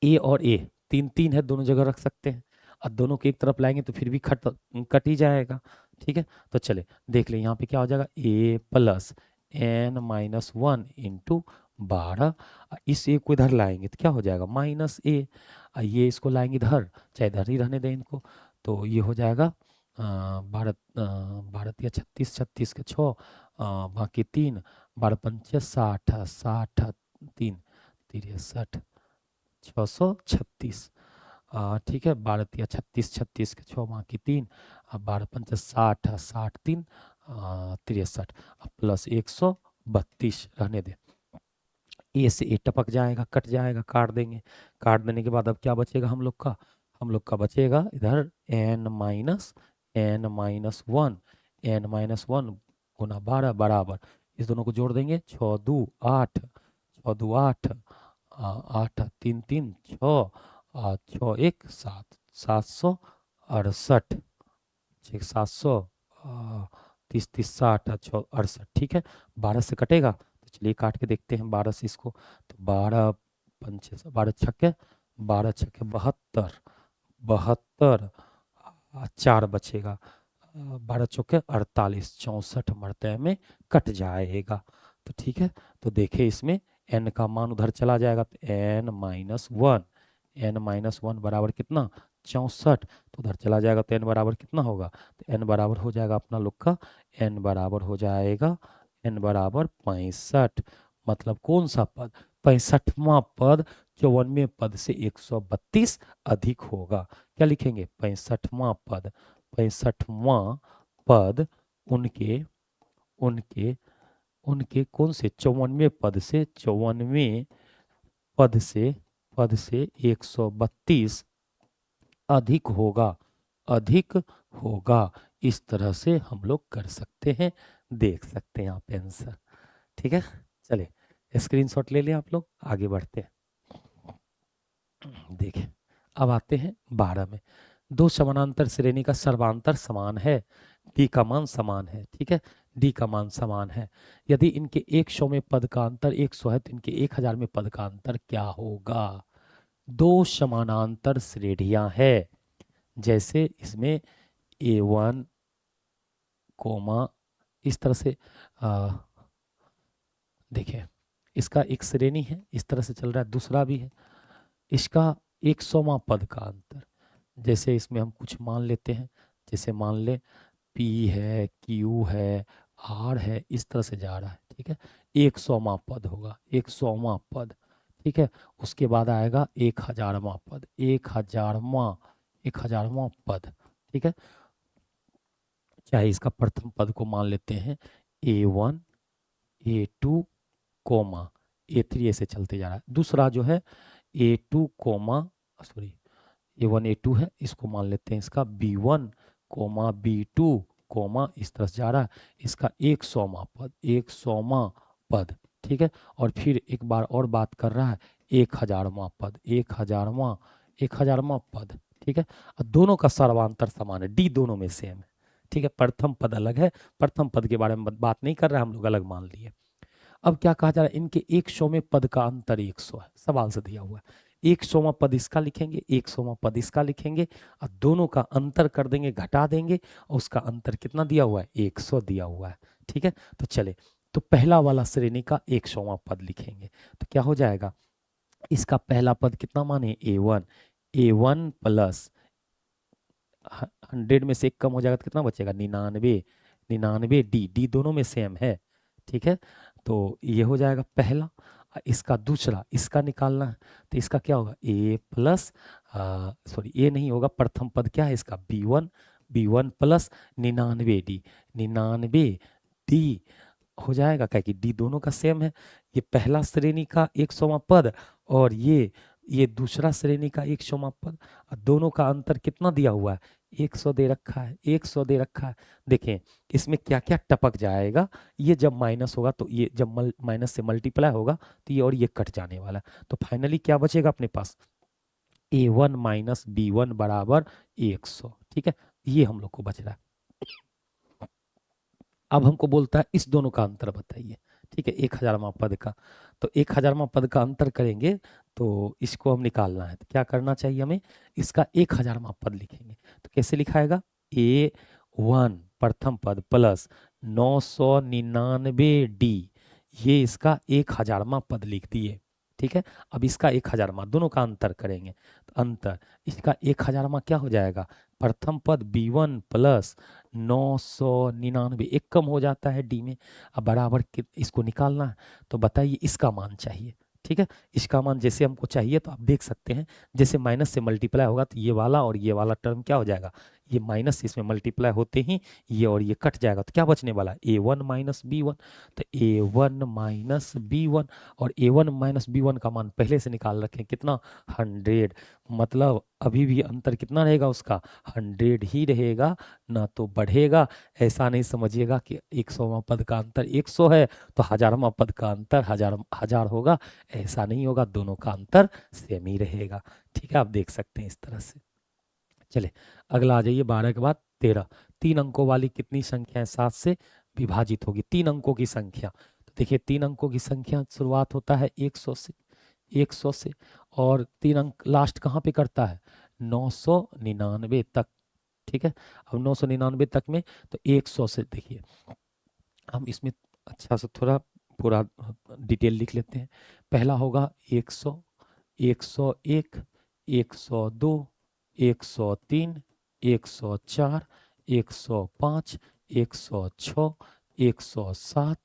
ए और ए तीन तीन है, दोनों जगह रख सकते हैं, और दोनों को एक तरफ लाएंगे तो फिर भी कट ही जाएगा। ठीक है, तो चले देख ले यहाँ पे क्या हो जाएगा, a plus N minus one into 12, इस ए को इधर लाएंगे तो क्या हो जाएगा माइनस ए, ये इसको लाएंगे इधर, चाहे इधर ही रहने दें इनको, तो ये हो जाएगा 12 या 36, 36 के 6 बाकी 3, 12 पंचे 60, 60 3 63 636। ठीक है, 12 या 36, 36 के 6 बाकी 3, 12 पंचे 60, 60 3 63 प्लस 132 रहने दे। ए से ए टपक जाएगा, कट जाएगा, काट देंगे, काट देने के बाद अब क्या बचेगा हम लोग का, हम लोग का बचेगा इधर n minus one, N minus one गुना 12 बराबर, इस दोनों को जोड़ देंगे, 6 2 8, 6 2 8, 8 3 3 6, 6 1 7, 768, 700 30 30 60 68। ठीक है, 12 से कटेगा तो चलिए काट के देखते हैं 12 से इसको, तो 12 पंचे 12 छक्के 12 छक्के 72, 72 4 बचेगा, 12 चौके 48, 64 मरते में कट जाएगा। तो ठीक है, तो देखिए इसमें n का मान उधर चला जाएगा तो n minus one, N minus one बराबर कितना 64, तो उधर चला जाएगा तो n बराबर कितना होगा, तो n बराबर हो जाएगा अपना लोग का, n बराबर हो जाएगा n बराबर 65, मतलब कौन सा पद 65वां पद 54वें पद से 132 अधिक होगा। क्या लिखेंगे 65वां पद, 65वां पद उनके उनके उनके कौन से 54वें पद से, 54वें पद से 132 अधिक होगा, अधिक होगा। इस तरह से हम लोग कर सकते हैं, देख सकते हैं यहाँ पे आंसर। ठीक है, चलिए स्क्रीनशॉट ले लें आप लोग, आगे बढ़ते हैं। देखिए अब आते हैं 12 में, दो समानांतर श्रेणी का सर्वांतर समान है, डी का मान समान है। ठीक है, डी का मान समान है, यदि इनके 100 में पद का अंतर 100 है तो इनके 1000 में पद का अंतर क्या होगा। दो समानांतर श्रेणियां है, जैसे इसमें A1 कोमा इस तरह से देखिए इसका एक श्रेणी है इस तरह से चल रहा है, दूसरा भी है, इसका 100वां पद का अंतर, जैसे इसमें हम कुछ मान लेते हैं, जैसे मान ले P है, Q है, R है, इस तरह से जा रहा है। ठीक है, 100वां पद होगा, 100वां पद। ठीक है, उसके बाद आएगा 1000वां पद, 1000वां पद। ठीक है, चाहे इसका प्रथम पद को मान लेते हैं A1 A2 कोमा A3 ऐसे चलते जा रहा है, दूसरा जो है A2 coma sorry A1 A2 है, इसको मान लेते हैं इसका B1 कोमा B2 कोमा इस तरह से जा रहा है, इसका 100वां पद, 100वां पद। ठीक है, और फिर एक बार और बात कर रहा है 1000वां पद, 1000वां पद। ठीक है, और दोनों का सर्वांतर समान है, डी दोनों में सेम है। ठीक है, प्रथम पद अलग है, प्रथम पद के बारे में बात नहीं कर रहा है हम लोग, अलग मान लिए। अब क्या कहा जा रहा है, इनके 100 में पद का अंतर 100 है, सवाल से दिया हुआ है, 100वां पद इसका लिखेंगे, 100वां पद इसका लिखेंगे, और दोनों का अंतर कर देंगे, घटा देंगे, और उसका अंतर कितना दिया हुआ है 100 दिया हुआ है। ठीक है, तो चले तो पहला वाला श्रेणी का 100वां पद लिखेंगे तो क्या हो जाएगा, इसका पहला पद कितना माने A1, A1 प्लस 100 में से एक कम हो जाएगा तो कितना बचेगा 99, 99 डी, डी दोनों में सेम है। ठीक है, तो ये हो जाएगा पहला। इसका दूसरा, इसका निकालना है तो इसका क्या होगा, ए प्लस, सॉरी ए नहीं होगा, प्रथम पद क्या है इसका, b1, b1 plus 99d, 99d हो जाएगा, क्या कि डी दोनों का सेम है। ये पहला श्रेणी का 100वां पद और ये दूसरा श्रेणी का 100वां पद, और दोनों का अंतर कितना दिया हुआ है, 100 दे रखा है, 100 दे रखा है। देखें इसमें क्या क्या टपक जाएगा, ये जब माइनस होगा तो ये जब माइनस से मल्टीप्लाई होगा तो ये और ये कट जाने वाला है। तो फाइनली क्या बचेगा अपने पास, a1 माइनस b1 बराबर 100। ठीक है, ये हम लोग को बच रहा है। अब हमको बोलता है इस दोनों का अंतर बताइए। ठीक है, 1000वां पद का, तो 1000वां पद का अंतर करेंगे तो इसको हम निकालना है, तो क्या करना चाहिए हमें, इसका 1000वां पद लिखेंगे। तो कैसे लिखाएगा, a1 प्रथम पद प्लस 999d, ये इसका 1000वां पद लिख दिए। ठीक है, अब इसका 1000वां, दोनों का अंतर करेंगे तो अंतर, इसका 1000वां क्या हो जाएगा, प्रथम पद b1 प्लस 999, एक कम हो जाता है डी में, अब बराबर इसको निकालना है। तो बताइए इसका मान चाहिए। ठीक है, इसका मान जैसे हमको चाहिए तो आप देख सकते हैं, जैसे माइनस से मल्टीप्लाई होगा तो ये वाला और ये वाला टर्म क्या हो जाएगा, ये माइनस इसमें मल्टीप्लाई होते ही ये और ये कट जाएगा, तो क्या बचने वाला है, a1 माइनस b1। तो a1 माइनस b1, और a1 माइनस b1 का मान पहले से निकाल रखें कितना, 100। मतलब अभी भी अंतर कितना रहेगा उसका, 100 ही रहेगा, ना तो बढ़ेगा। ऐसा नहीं समझिएगा कि 100वां पद का अंतर 100 है तो 1000वां पद का अंतर 1000 होगा, ऐसा नहीं होगा, दोनों का अंतर सेम ही रहेगा। ठीक है, आप देख सकते हैं इस तरह से। चले अगला आ जाइए, 12 के बाद 13, 3 अंकों वाली कितनी संख्या है 7 से विभाजित होगी, 3 अंकों की संख्या। तो देखिए 3 अंकों की संख्या शुरुआत होता है 100 से, 100 से, और 3 अंक लास्ट कहाँ पे करता है, 999 तक। ठीक है, अब 999 तक में तो 100 से, देखिए हम इसमें अच्छा से थोड़ा पूरा डिटेल लिख लेते हैं। पहला होगा 100, 101, 102, 103, 104, 105, 106, 107,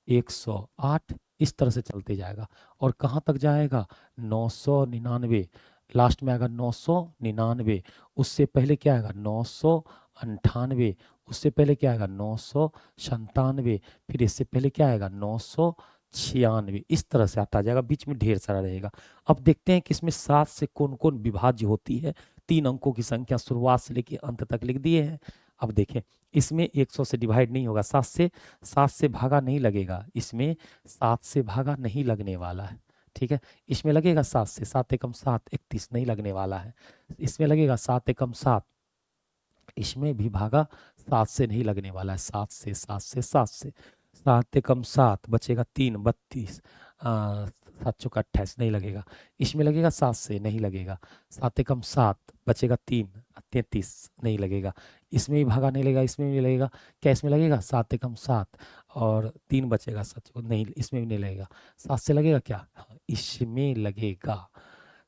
108, इस तरह से चलते जाएगा और कहाँ तक जाएगा, 999, लास्ट में आएगा 999। उससे पहले क्या आएगा, 998, उससे पहले क्या आएगा, 997, फिर इससे पहले क्या आएगा, 996, इस तरह से आता जाएगा, बीच में ढेर सारा रहेगा। अब देखते हैं कि इसमें 7 से कौन कौन विभाज्य होती है। 3 अंकों की संख्या शुरुआत से लेकर अंत तक लिख दिए हैं। अब देखें इसमें 100 से डिवाइड नहीं होगा, 7 से भागा नहीं लगेगा, इसमें 7 से भागा नहीं लगने वाला है। ठीक है, इसमें लगेगा 7 से, 7 एकम 7, 31 नहीं लगने वाला है। इसमें लगेगा 7 एकम 7, इसमें भी भागा 7 से नहीं लगने वाला है, 7 से, 7 से, 7 से, 7 एकम 7 बचेगा 3, 32, 7 चौका 28 नहीं लगेगा। इसमें लगेगा 7 से, नहीं लगेगा, 7 एकम 7 बचेगा 3, 33 नहीं लगेगा। इसमें भी भागा नहीं लगेगा, इसमें भी नहीं लगेगा। क्या इसमें लगेगा, 7 एकम 7 और 3 बचेगा, 7 नहीं, इसमें भी नहीं लगेगा। 7 से लगेगा क्या, हाँ, इसमें लगेगा।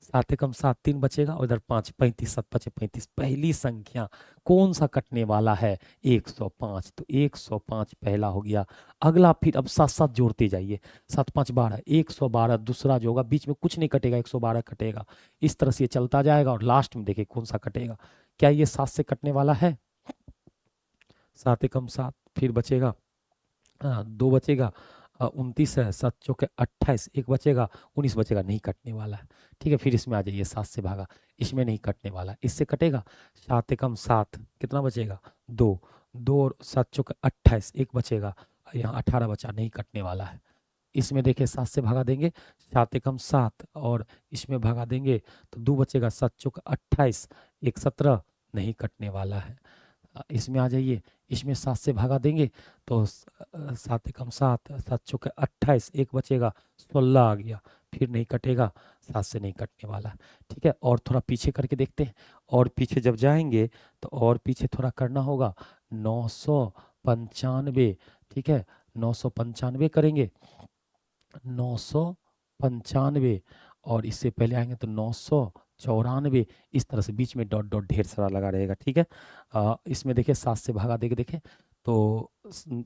7 एकम 7, 3 बचेगा और इधर 5, 35, 7 5 35, पहली संख्या कौन सा कटने वाला है, 105। तो 105 पहला हो गया। अगला फिर अब साथ साथ जोड़ते जाइए, 7 5 12, 112 दूसरा जो होगा, बीच में कुछ नहीं कटेगा, 112 कटेगा, इस तरह से ये चलता जाएगा और लास्ट में देखिए कौन सा कटेगा। क्या ये 7 से कटने वाला है, 7 एकम 7, फिर बचेगा 2 बचेगा, 29 है, 7 चौके 28, एक बचेगा, 19 बचेगा, नहीं कटने वाला है। ठीक है, फिर इसमें आ जाइए, 7 से भागा, इसमें नहीं कटने वाला है, इससे कटेगा, 7 एकम 7, कितना बचेगा, 2, 2 और 7 चौके 28, एक बचेगा, यहाँ 18 बचा, नहीं कटने वाला है। इसमें देखिए 7 से भागा देंगे, 7 एकम 7 और इसमें भागा देंगे तो 2 बचेगा, 7 चौके 28, एक 17, नहीं कटने वाला है। इसमें आ जाइए, इसमें 7 से भागा देंगे तो 7 एकम 7, 7 चौके 28, एक बचेगा, 16 आ गया, फिर नहीं कटेगा, 7 से नहीं कटने वाला। ठीक है, और थोड़ा पीछे करके देखते हैं, और पीछे जब जाएंगे तो और पीछे थोड़ा करना होगा, 995। ठीक है, 995 करेंगे, 995 और इससे पहले आएंगे तो 994, इस तरह से बीच में डॉट डॉट ढेर सारा लगा रहेगा। ठीक है, इसमें देखिए 7 से भागा देके देखें तो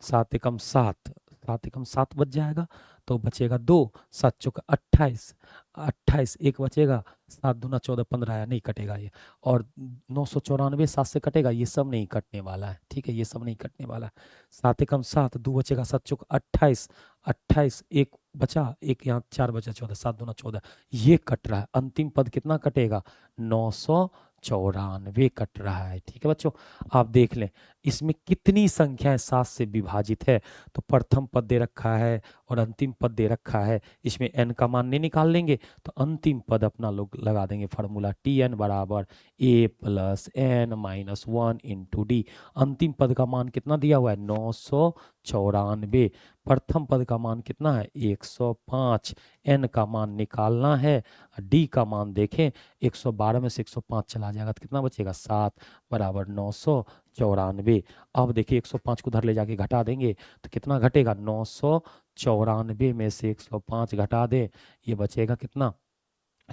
7 एकम 7, 7 एकम 7 बच जाएगा, तो बचेगा 2, 7 चौका 28, 28 एक बचेगा, 7 दूना 14 15 आया, नहीं कटेगा ये। और 994 7 से कटेगा, ये सब नहीं कटने वाला है, ठीक है, ये सब नहीं कटने वाला है। 7 एकम 7, 2 बचेगा, 7 चौका 28, 28 एक बचा, एक यहाँ 4 बचा, 14, 7 दूना 14, ये कट रहा है। अंतिम पद कितना कटेगा? 994 कट रहा है, ठीक है बच्चों। आप देख लें इसमें कितनी संख्याएं 7 से विभाजित है। तो प्रथम पद दे रखा है और अंतिम पद दे रखा है, इसमें n का मान नहीं निकाल लेंगे तो अंतिम पद अपना लोग लगा देंगे फॉर्मूला tn बराबर a plus n minus 1 into d. अंतिम पद का मान कितना दिया हुआ है? 994। प्रथम पद का मान कितना है? 105। n का मान निकालना है, d का मान देखें 112 में से 105 चला जाएगा तो कितना बचेगा? 7 बराबर 994। अब देखिए 105 को उधर ले जाके घटा देंगे तो कितना घटेगा? 994 में से 105 घटा दे, ये बचेगा कितना?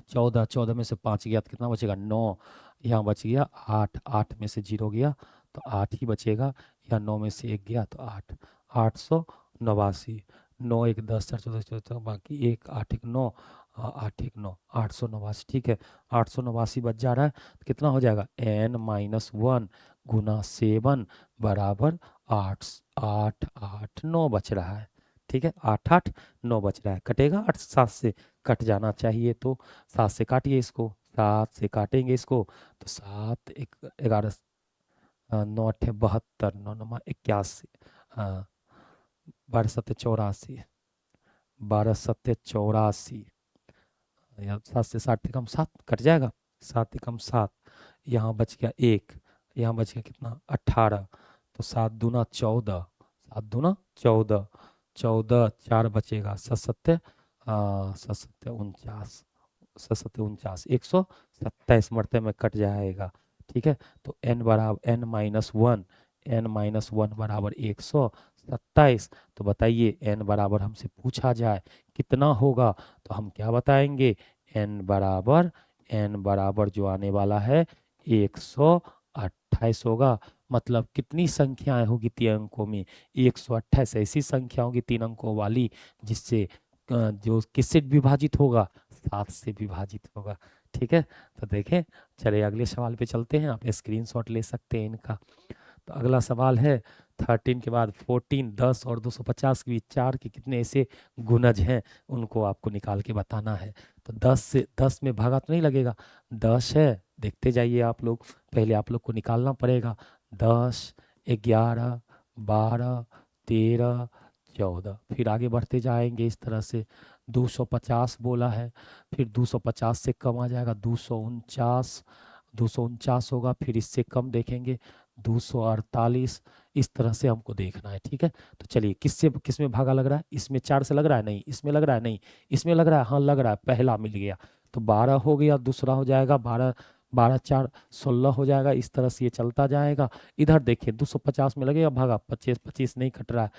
14, 14 में से 5 गया तो कितना बचेगा? 9। यहाँ बच गया 8, 8 में से 0 गया तो 8 ही बचेगा, या 9 में से 1 गया तो 8, 889। 9 1 10 4 14 14, बाकी 1 8 1 9, 8 1 9, 889, ठीक है। 889 बच जा रहा है तो कितना हो जाएगा? n माइनस 1 गुना 7 बराबर 8 8 8 9 बच रहा है, ठीक है। 8 8 9 बच रहा है, कटेगा 8 7 से, कट जाना चाहिए तो 7 से काटिए इसको, 7 से काटेंगे इसको तो 7 11 9 8 72, 9 9 81, हाँ 12 7 84, 12 7 84, 7 से 7 कम 7 कट जाएगा, 7 कम 7, यहाँ बच गया 1, यहाँ बच गया कितना? 18, तो 7 दूना 14, 7 दूना 14, 14 4 बचेगा, 7 7 7 7 49, 7 7 49, 127 मरते में कट जाएगा, ठीक है। तो n बराबर n माइनस 1, n माइनस 1 बराबर 127। तो बताइए n बराबर हमसे पूछा जाए कितना होगा तो हम क्या बताएंगे? n बराबर जो आने वाला है 128 होगा। मतलब कितनी संख्याएं होगी 3 अंकों में? 128 ऐसी संख्या होगी 3 अंकों वाली जिससे जो किससे विभाजित होगा? 7 से विभाजित होगा, ठीक है। तो देखें, चलिए अगले सवाल पे चलते हैं, आप स्क्रीनशॉट ले सकते हैं इनका। तो अगला सवाल है 13 के बाद 14, 10 और 250 के बीच 4 के कितने ऐसे गुणज हैं, उनको आपको निकाल के बताना है। तो 10 से 10 में भागा तो नहीं लगेगा, 10 है, देखते जाइए आप लोग, पहले आप लोग को निकालना पड़ेगा। 10 11 12 13 14, फिर आगे बढ़ते जाएंगे इस तरह से। 250 बोला है, फिर 250 से कम आ जाएगा 249, 249 होगा, फिर इससे कम देखेंगे 248, इस तरह से हमको देखना है, ठीक है। तो चलिए किस में भागा लग रहा है? इसमें 4 से लग रहा है? नहीं। इसमें लग रहा है? नहीं। इसमें लग रहा है? हाँ लग रहा है, पहला मिल गया तो 12 हो गया, दूसरा हो जाएगा 12, 12 4 16 हो जाएगा, इस तरह से ये चलता जाएगा। इधर देखिए 250 में लगेगा भागा, 25 25 नहीं कट रहा है,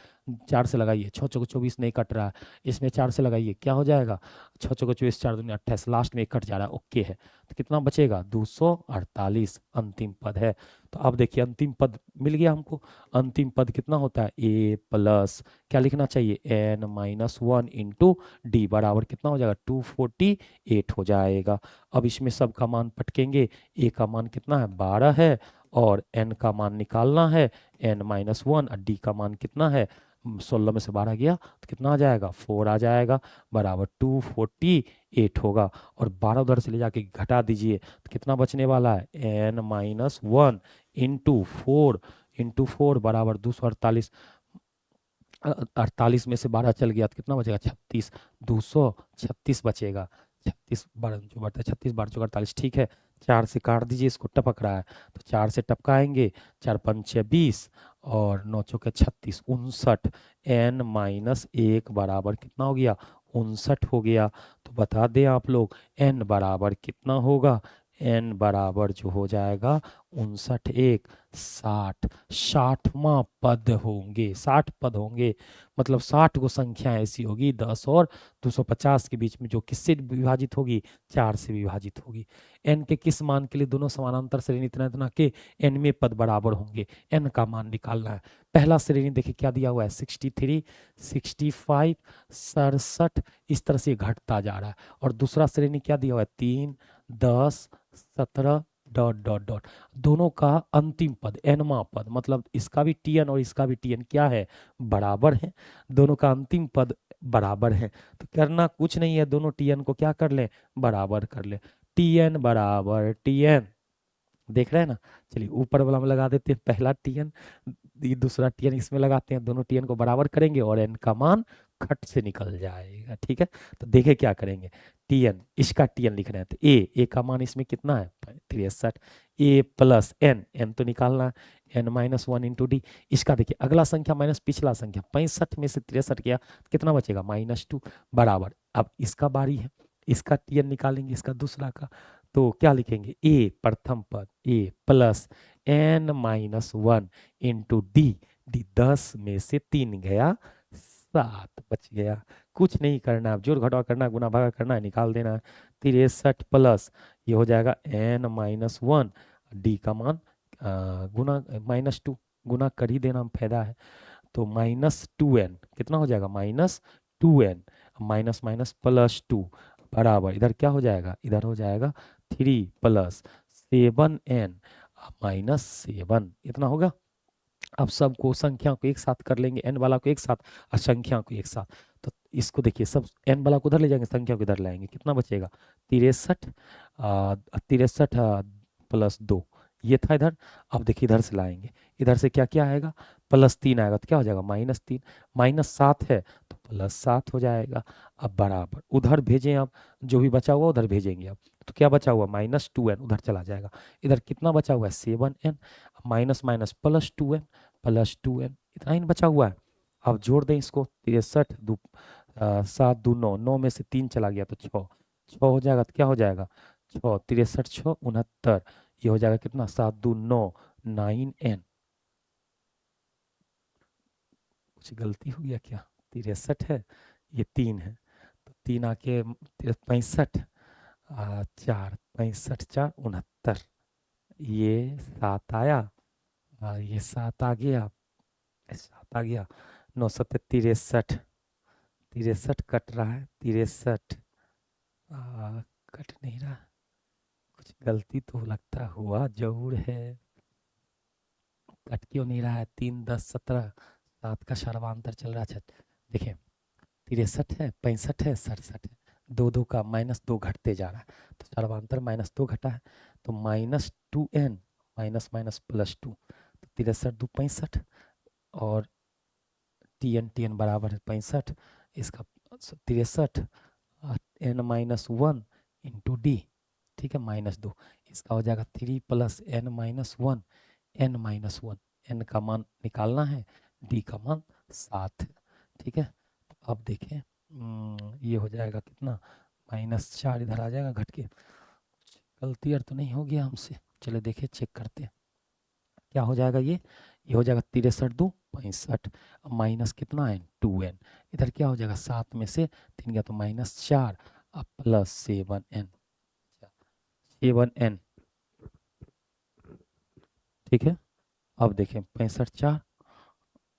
4 से लगाइए, 6 चौको 24 नहीं कट रहा है, इसमें 4 से लगाइए, क्या हो जाएगा? 6 चौको 24, 4 दूनी 28, लास्ट में 1 कट जा रहा है, ओके है। तो कितना बचेगा? 248 अंतिम पद है। तो अब देखिए अंतिम पद मिल गया हमको। अंतिम पद कितना होता है? a प्लस क्या लिखना चाहिए? n माइनस 1 इंटू डी बराबर कितना हो जाएगा? 248 हो जाएगा। अब इसमें सब का मान पटकेंगे, a का मान कितना है? 12 है, और n का मान निकालना है, n माइनस 1, और d का मान कितना है? 16 में से 12 गया तो कितना आ जाएगा? 4 आ जाएगा, बराबर 248 होगा। और 12 उधर से ले जाके घटा दीजिए तो कितना बचने वाला है? n माइनस 1 इंटू 4 बराबर 248, 48 में से 12 चल गया तो कितना बचेगा? 36, 236 बचेगा। 36 बार जो बढ़ता है, 36 बार जो 48, ठीक है। 4 से काट दीजिए, इसको टपक रहा है तो 4 से टपकाएंगे, 4 5 20 और 9 चौके 36, 59। n माइनस 1 बराबर कितना हो गया? 59 हो गया। तो बता दें आप लोग n बराबर कितना होगा? n बराबर जो हो जाएगा 59 1 60, 60वां पद होंगे, 60 पद होंगे। मतलब 60 को संख्या ऐसी होगी 10 और 250 के बीच में जो किससे विभाजित होगी? 4 से विभाजित होगी। n के किस मान के लिए दोनों समानांतर श्रेणी इतना इतना के n में पद बराबर होंगे? n का मान निकालना है। पहला श्रेणी देखिए क्या दिया हुआ है 63, 65, 67, इस तरह से घटता जा रहा है। और दूसरा श्रेणी क्या दिया हुआ है 3, 10, 17 डॉट डॉट डॉट। दोनों का अंतिम पद nवां पद, मतलब इसका भी tn और इसका भी tn क्या है, बराबर है। दोनों का अंतिम पद बराबर है, तो करना कुछ नहीं है, दोनों tn को क्या कर ले, बराबर कर ले। tn बराबर tn, देख रहे हैं ना। चलिए ऊपर वाला में लगा देते हैं पहला tn, ये दूसरा tn इसमें लगाते हैं, दोनों tn को बराबर करेंगे और n का मान खट से निकल जाएगा। ठीक है, तो देखे क्या करेंगे, tn, इसका tn लिख रहे हैं, तो a का मान इसमें कितना है 63, a प्लस n तो निकालना है, n माइनस 1 इंटू डी। इसका देखिए अगला संख्या माइनस पिछला संख्या, 65 में से 63 गया कितना बचेगा -2 बराबर। अब इसका बारी है, इसका tn निकालेंगे, इसका दूसरा का, तो क्या लिखेंगे a प्रथम पद a plus n minus 1 into D, D 10 में से 3 गया 7 बच गया। कुछ नहीं करना, अब जोड़ घटाव करना, गुना भागा करना है, निकाल देना है। 63 प्लस ये हो जाएगा n माइनस 1, डी का मान गुना -2 गुना कर ही देना फायदा है, तो -2n कितना हो जाएगा -2n, माइनस माइनस +2 बराबर, इधर क्या हो जाएगा, इधर हो जाएगा 3 प्लस 7n माइनस 7, इतना होगा। अब सबको संख्या को एक साथ कर लेंगे, n वाला को एक साथ और संख्या को एक साथ, तो इसको देखिए सब n वाला को उधर ले जाएंगे, संख्या को इधर लाएंगे, कितना बचेगा 63, 63 प्लस 2 ये था इधर। अब देखिए इधर से लाएंगे, इधर से क्या क्या आएगा, +3 आएगा, तो क्या हो जाएगा -3, -7 है तो +7 हो जाएगा। अब बराबर उधर भेजें, अब जो भी बचा हुआ उधर भेजेंगे। अब तो क्या बचा हुआ -2n उधर चला जाएगा, इधर कितना बचा हुआ है 7n, माइनस माइनस +2n इतना ही बचा हुआ है। अब जोड़ दें इसको, 63 7 2 9, 9 में से 3 चला गया तो 6, 6 हो जाएगा, तो क्या हो जाएगा 6, 63 6 69, ये हो जाएगा कितना 7 2 9 9n। कुछ गलती हो गया क्या, 63 है, ये 3 है, तो 3 आके 65, 4 65 4 69, ये 7 आया, ये 7 आ गया, 7 आ गया, 9 7 63, 63 कट रहा है, 63 कट नहीं रहा, कुछ गलती तो लगता हुआ जरूर है, कट क्यों नहीं रहा है, 3 10 17, 7 का सर्वांतर चल रहा है। देखिए 63 है, 65 है, 67 है, 2 2 का -2 घटते जा रहा है, तो सर्वांतर -2 घटा है, तो -2n माइनस माइनस +2, तो 63 2 65 और tn बराबर है 65, इसका 63 n माइनस 1 इंटू डी, ठीक है -2, इसका हो जाएगा 3 plus n minus 1, n minus 1, n का मान निकालना है, d का मान 7 है। ठीक है, तो अब देखें ये हो जाएगा कितना -4, इधर आ जाएगा घट के, गलती तो नहीं हो गया हमसे, चले देखें चेक करते हैं क्या हो जाएगा। ये हो जाएगा 63 2 65, माइनस कितना है 2n, इधर क्या हो जाएगा 7 में से 3 गया तो -4 अब प्लस 7n, 7n। ठीक है, अब देखें 65 4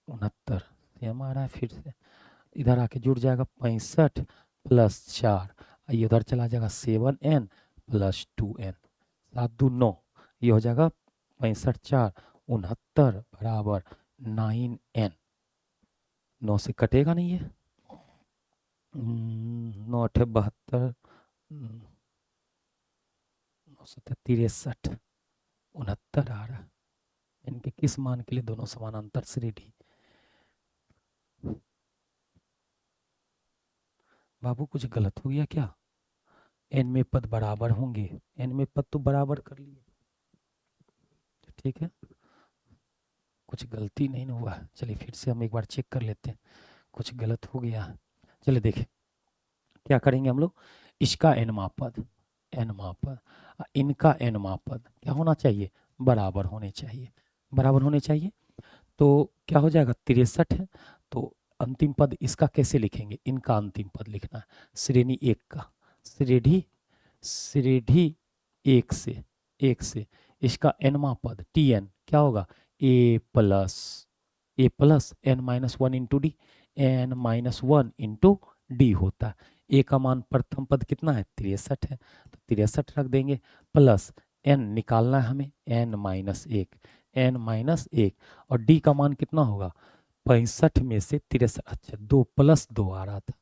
69 सेम आ रहा है, फिर से इधर आके जुड़ जाएगा 65 प्लस 4, ये उधर चला जाएगा 7n प्लस 2n, 7 2 9, ये हो जाएगा 65 4 69 बराबर 9n, 9 से कटेगा नहीं है, 9 8 72, 9 7 63 69 आ रहा है, इनके किस मान के लिए दोनों समानांतर श्रेणी। बाबू कुछ गलत हो गया क्या, n में पद बराबर होंगे, n में पद तो बराबर कर लिए, ठीक है, कुछ गलती नहीं हुआ है। चलिए फिर से हम एक बार चेक कर लेते हैं, कुछ गलत हो गया है। चलिए देखें क्या करेंगे हम लोग, इसका nवां पद, nवां पद, इनका nवां पद क्या होना चाहिए, बराबर होने चाहिए, बराबर होने चाहिए। तो क्या हो जाएगा 63 है, तो अंतिम पद इसका कैसे लिखेंगे, इनका अंतिम पद लिखना है श्रेणी 1 का, श्रेणी 1 से इसका nवां पद tn क्या होगा a plus A plus N minus one into D, N minus one into D होता है। ए का मान प्रथम पद कितना है 63 है, तो 63 रख देंगे, प्लस एन निकालना है हमें, एन माइनस एक, एन माइनस एक, और डी का मान कितना होगा 65 में से 63, अच्छा 2+2 आ रहा था,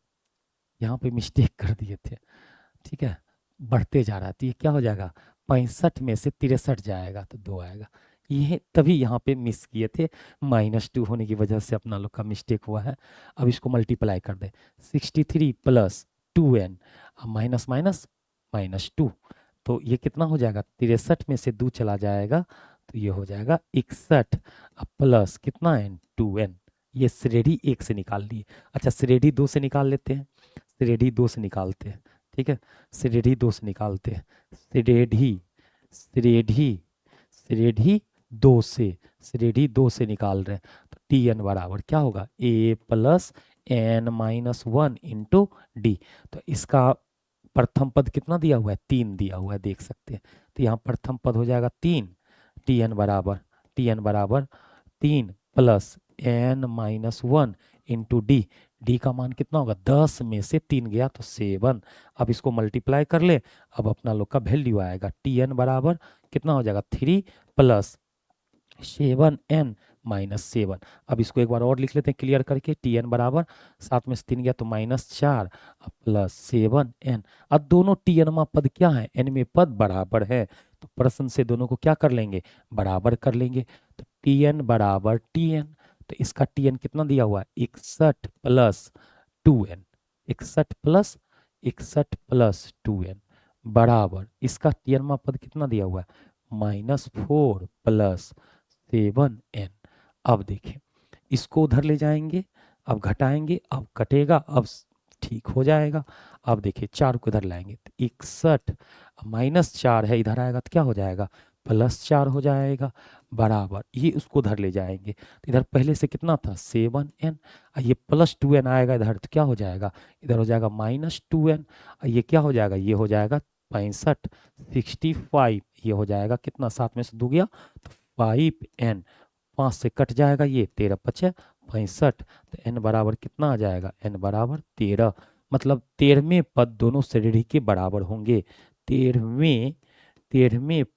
यहाँ पे मिस्टेक कर दिए थे, ठीक है, बढ़ते जा रहा है, तो ये क्या हो जाएगा 65 में से 63 जाएगा तो 2 आएगा, ये तभी यहाँ पे मिस किए थे, -2 होने की वजह से अपना लोग का मिस्टेक हुआ है। अब इसको मल्टीप्लाई कर दे, 63 प्लस 2n, माइनस माइनस -2, तो ये कितना हो जाएगा 63 में से 2 चला जाएगा तो ये हो जाएगा 61, अब प्लस कितना n 2n, ये श्रेणी 1 से निकाल लिए। अच्छा श्रेणी 2 से निकाल लेते हैं, श्रेणी 2 से निकालते हैं, ठीक है, श्रेणी 2 से निकालते हैं, श्रेणी श्रेणी श्रेणी 2 से, श्रेणी 2 से निकाल रहे हैं, तो टी एन बराबर क्या होगा a plus N minus one into d, तो इसका प्रथम पद कितना दिया हुआ है 3 दिया हुआ है, देख सकते हैं, तो यहाँ प्रथम पद हो जाएगा 3, टी एन बराबर 3 plus N minus one into D, D का मान कितना होगा 10 में से 3 गया तो 7, अब इसको मल्टीप्लाई कर ले, अब अपना लोग का वैल्यू आएगा टी एन बराबर कितना हो जाएगा 3 प्लस 7n माइनस 7, अब इसको एक बार और लिख लेते हैं क्लियर करके, टी एन बराबर 7 में से 3 गया तो -4 प्लस 7n, अब दोनों टी एन में पद क्या है एन में पद बराबर है, तो प्रश्न से दोनों को क्या कर लेंगे बराबर कर लेंगे, तो टी एन बराबर टी एन, तो इसका टी एन कितना दिया हुआ है 61 प्लस 2n, 61 प्लस 2n बराबर इसका टी एन में पद कितना दिया हुआ है -4 प्लस 7n। अब देखें इसको उधर ले जाएंगे, अब घटाएंगे, अब कटेगा, अब ठीक हो जाएगा, अब देखिए 4 को इधर लाएंगे तो 61 -4 है, इधर आएगा तो क्या हो जाएगा +4 हो जाएगा, बराबर ये उसको उधर ले जाएंगे, तो इधर पहले से कितना था 7n, ये +2n आएगा इधर तो क्या हो जाएगा इधर हो जाएगा -2n, ये क्या हो जाएगा ये हो जाएगा 65 65, ये हो जाएगा कितना 7 में से 2 गया तो 5n, 5 से कट जाएगा ये 13 पचे 65, तो n बराबर कितना आ जाएगा n बराबर 13, मतलब 13वें पद दोनों श्रेणी के बराबर होंगे, 13वें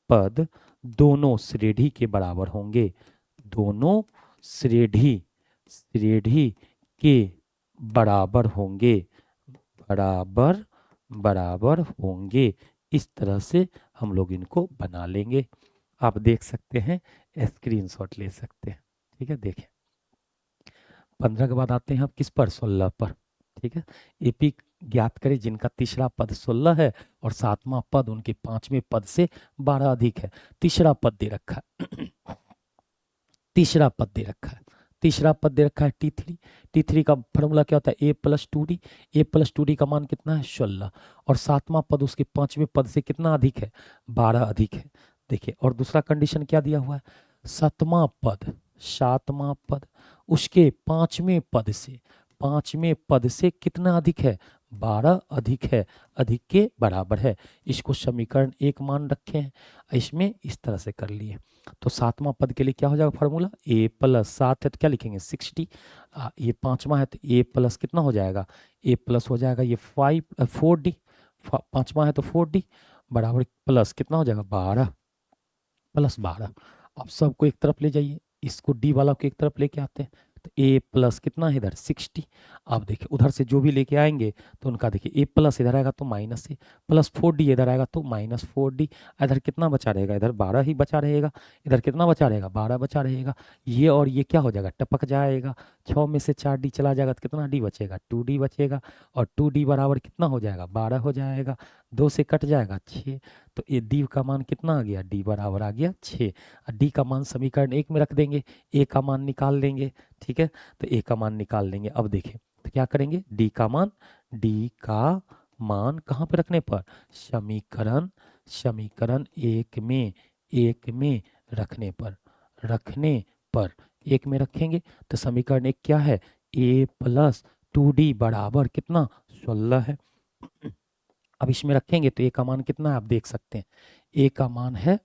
पद दोनों श्रेणी के बराबर होंगे, दोनों श्रेणी के बराबर होंगे, बराबर होंगे, इस तरह से हम लोग इनको बना लेंगे। आप देख सकते हैं, स्क्रीनशॉट ले सकते हैं, ठीक है, देखें 15 के बाद आते हैं आप किस पर 16 पर, ठीक है, एपी ज्ञात करें जिनका तीसरा पद 16 है और सातवां पद उनके पांचवें पद से 12 अधिक है, तीसरा पद दे रखा है तीसरा पद दे रखा है, तीसरा पद दे रखा है T3, T3 का फॉर्मूला क्या होता है a plus two D, a plus two D का मान कितना है 16, और सातवां पद उसके पांचवें पद से कितना अधिक है 12 अधिक है, देखिए, और दूसरा कंडीशन क्या दिया हुआ है सातवां पद उसके पांचवें पद से कितना अधिक है 12 अधिक है, अधिक के बराबर है, इसको समीकरण 1 मान रखे हैं, इसमें इस तरह से कर लिए, तो सातवां पद के लिए क्या हो जाएगा फार्मूला a प्लस 7 है तो क्या लिखेंगे 60, ये पांचवा है तो a प्लस कितना हो जाएगा a प्लस हो जाएगा ये 4d, पांचवा है तो 4d बराबर प्लस कितना हो जाएगा 12 प्लस 12, अब सबको एक तरफ ले जाइए, इसको डी वाला को एक तरफ लेके आते हैं, तो a प्लस कितना है इधर 60, आप देखिए उधर से जो भी लेके आएंगे तो उनका देखिए a प्लस इधर आएगा तो माइनस ए, प्लस 4d इधर आएगा तो -4d, इधर कितना बचा रहेगा इधर 12 ही बचा रहेगा, इधर कितना बचा रहेगा 12 बचा रहेगा, ये और ये क्या हो जाएगा टपक जाएगा, 6 में से 4d चला जाएगा तो कितना d बचेगा 2d बचेगा, और 2d बराबर कितना हो जाएगा 12 हो जाएगा, 2 से कट जाएगा 6, तो ये डी का मान कितना आ गया डी बराबर आ गया 6, डी का मान समीकरण 1 में रख देंगे, ए का मान निकाल लेंगे, ठीक है, तो ए का मान निकाल लेंगे, अब देखें तो क्या करेंगे डी का मान कहाँ पे रखने पर समीकरण एक में रखने पर एक में रखेंगे, तो समीकरण 1 क्या है a प्लस 2d बराबर कितना 16 है, अब इसमें रखेंगे तो ए का मान कितना है आप देख सकते हैं, ए का मान है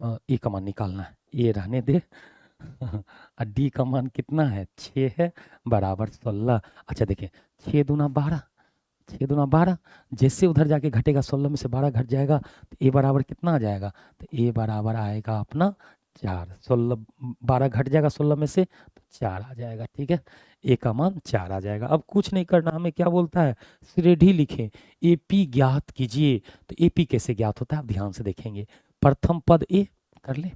ए का मान निकालना है, ये रहने दे, डी का मान कितना है, 6 है, बराबर 16। अच्छा देखिए, 6 दूना 12, 6 दूना 12, जैसे उधर जाके घटेगा 16 में से 12 घट जाएगा तो ए बराबर कितना आ जाएगा, तो ए बराबर आएगा अपना 4। 16 12 घट जाएगा 16 में से तो 4 आ जाएगा। ठीक है, ए का मान 4 आ जाएगा। अब कुछ नहीं करना, हमें क्या बोलता है, श्रेणी लिखें, एपी ज्ञात कीजिए। तो एपी कैसे ज्ञात होता है आप ध्यान से देखेंगे। प्रथम पद ए कर ले,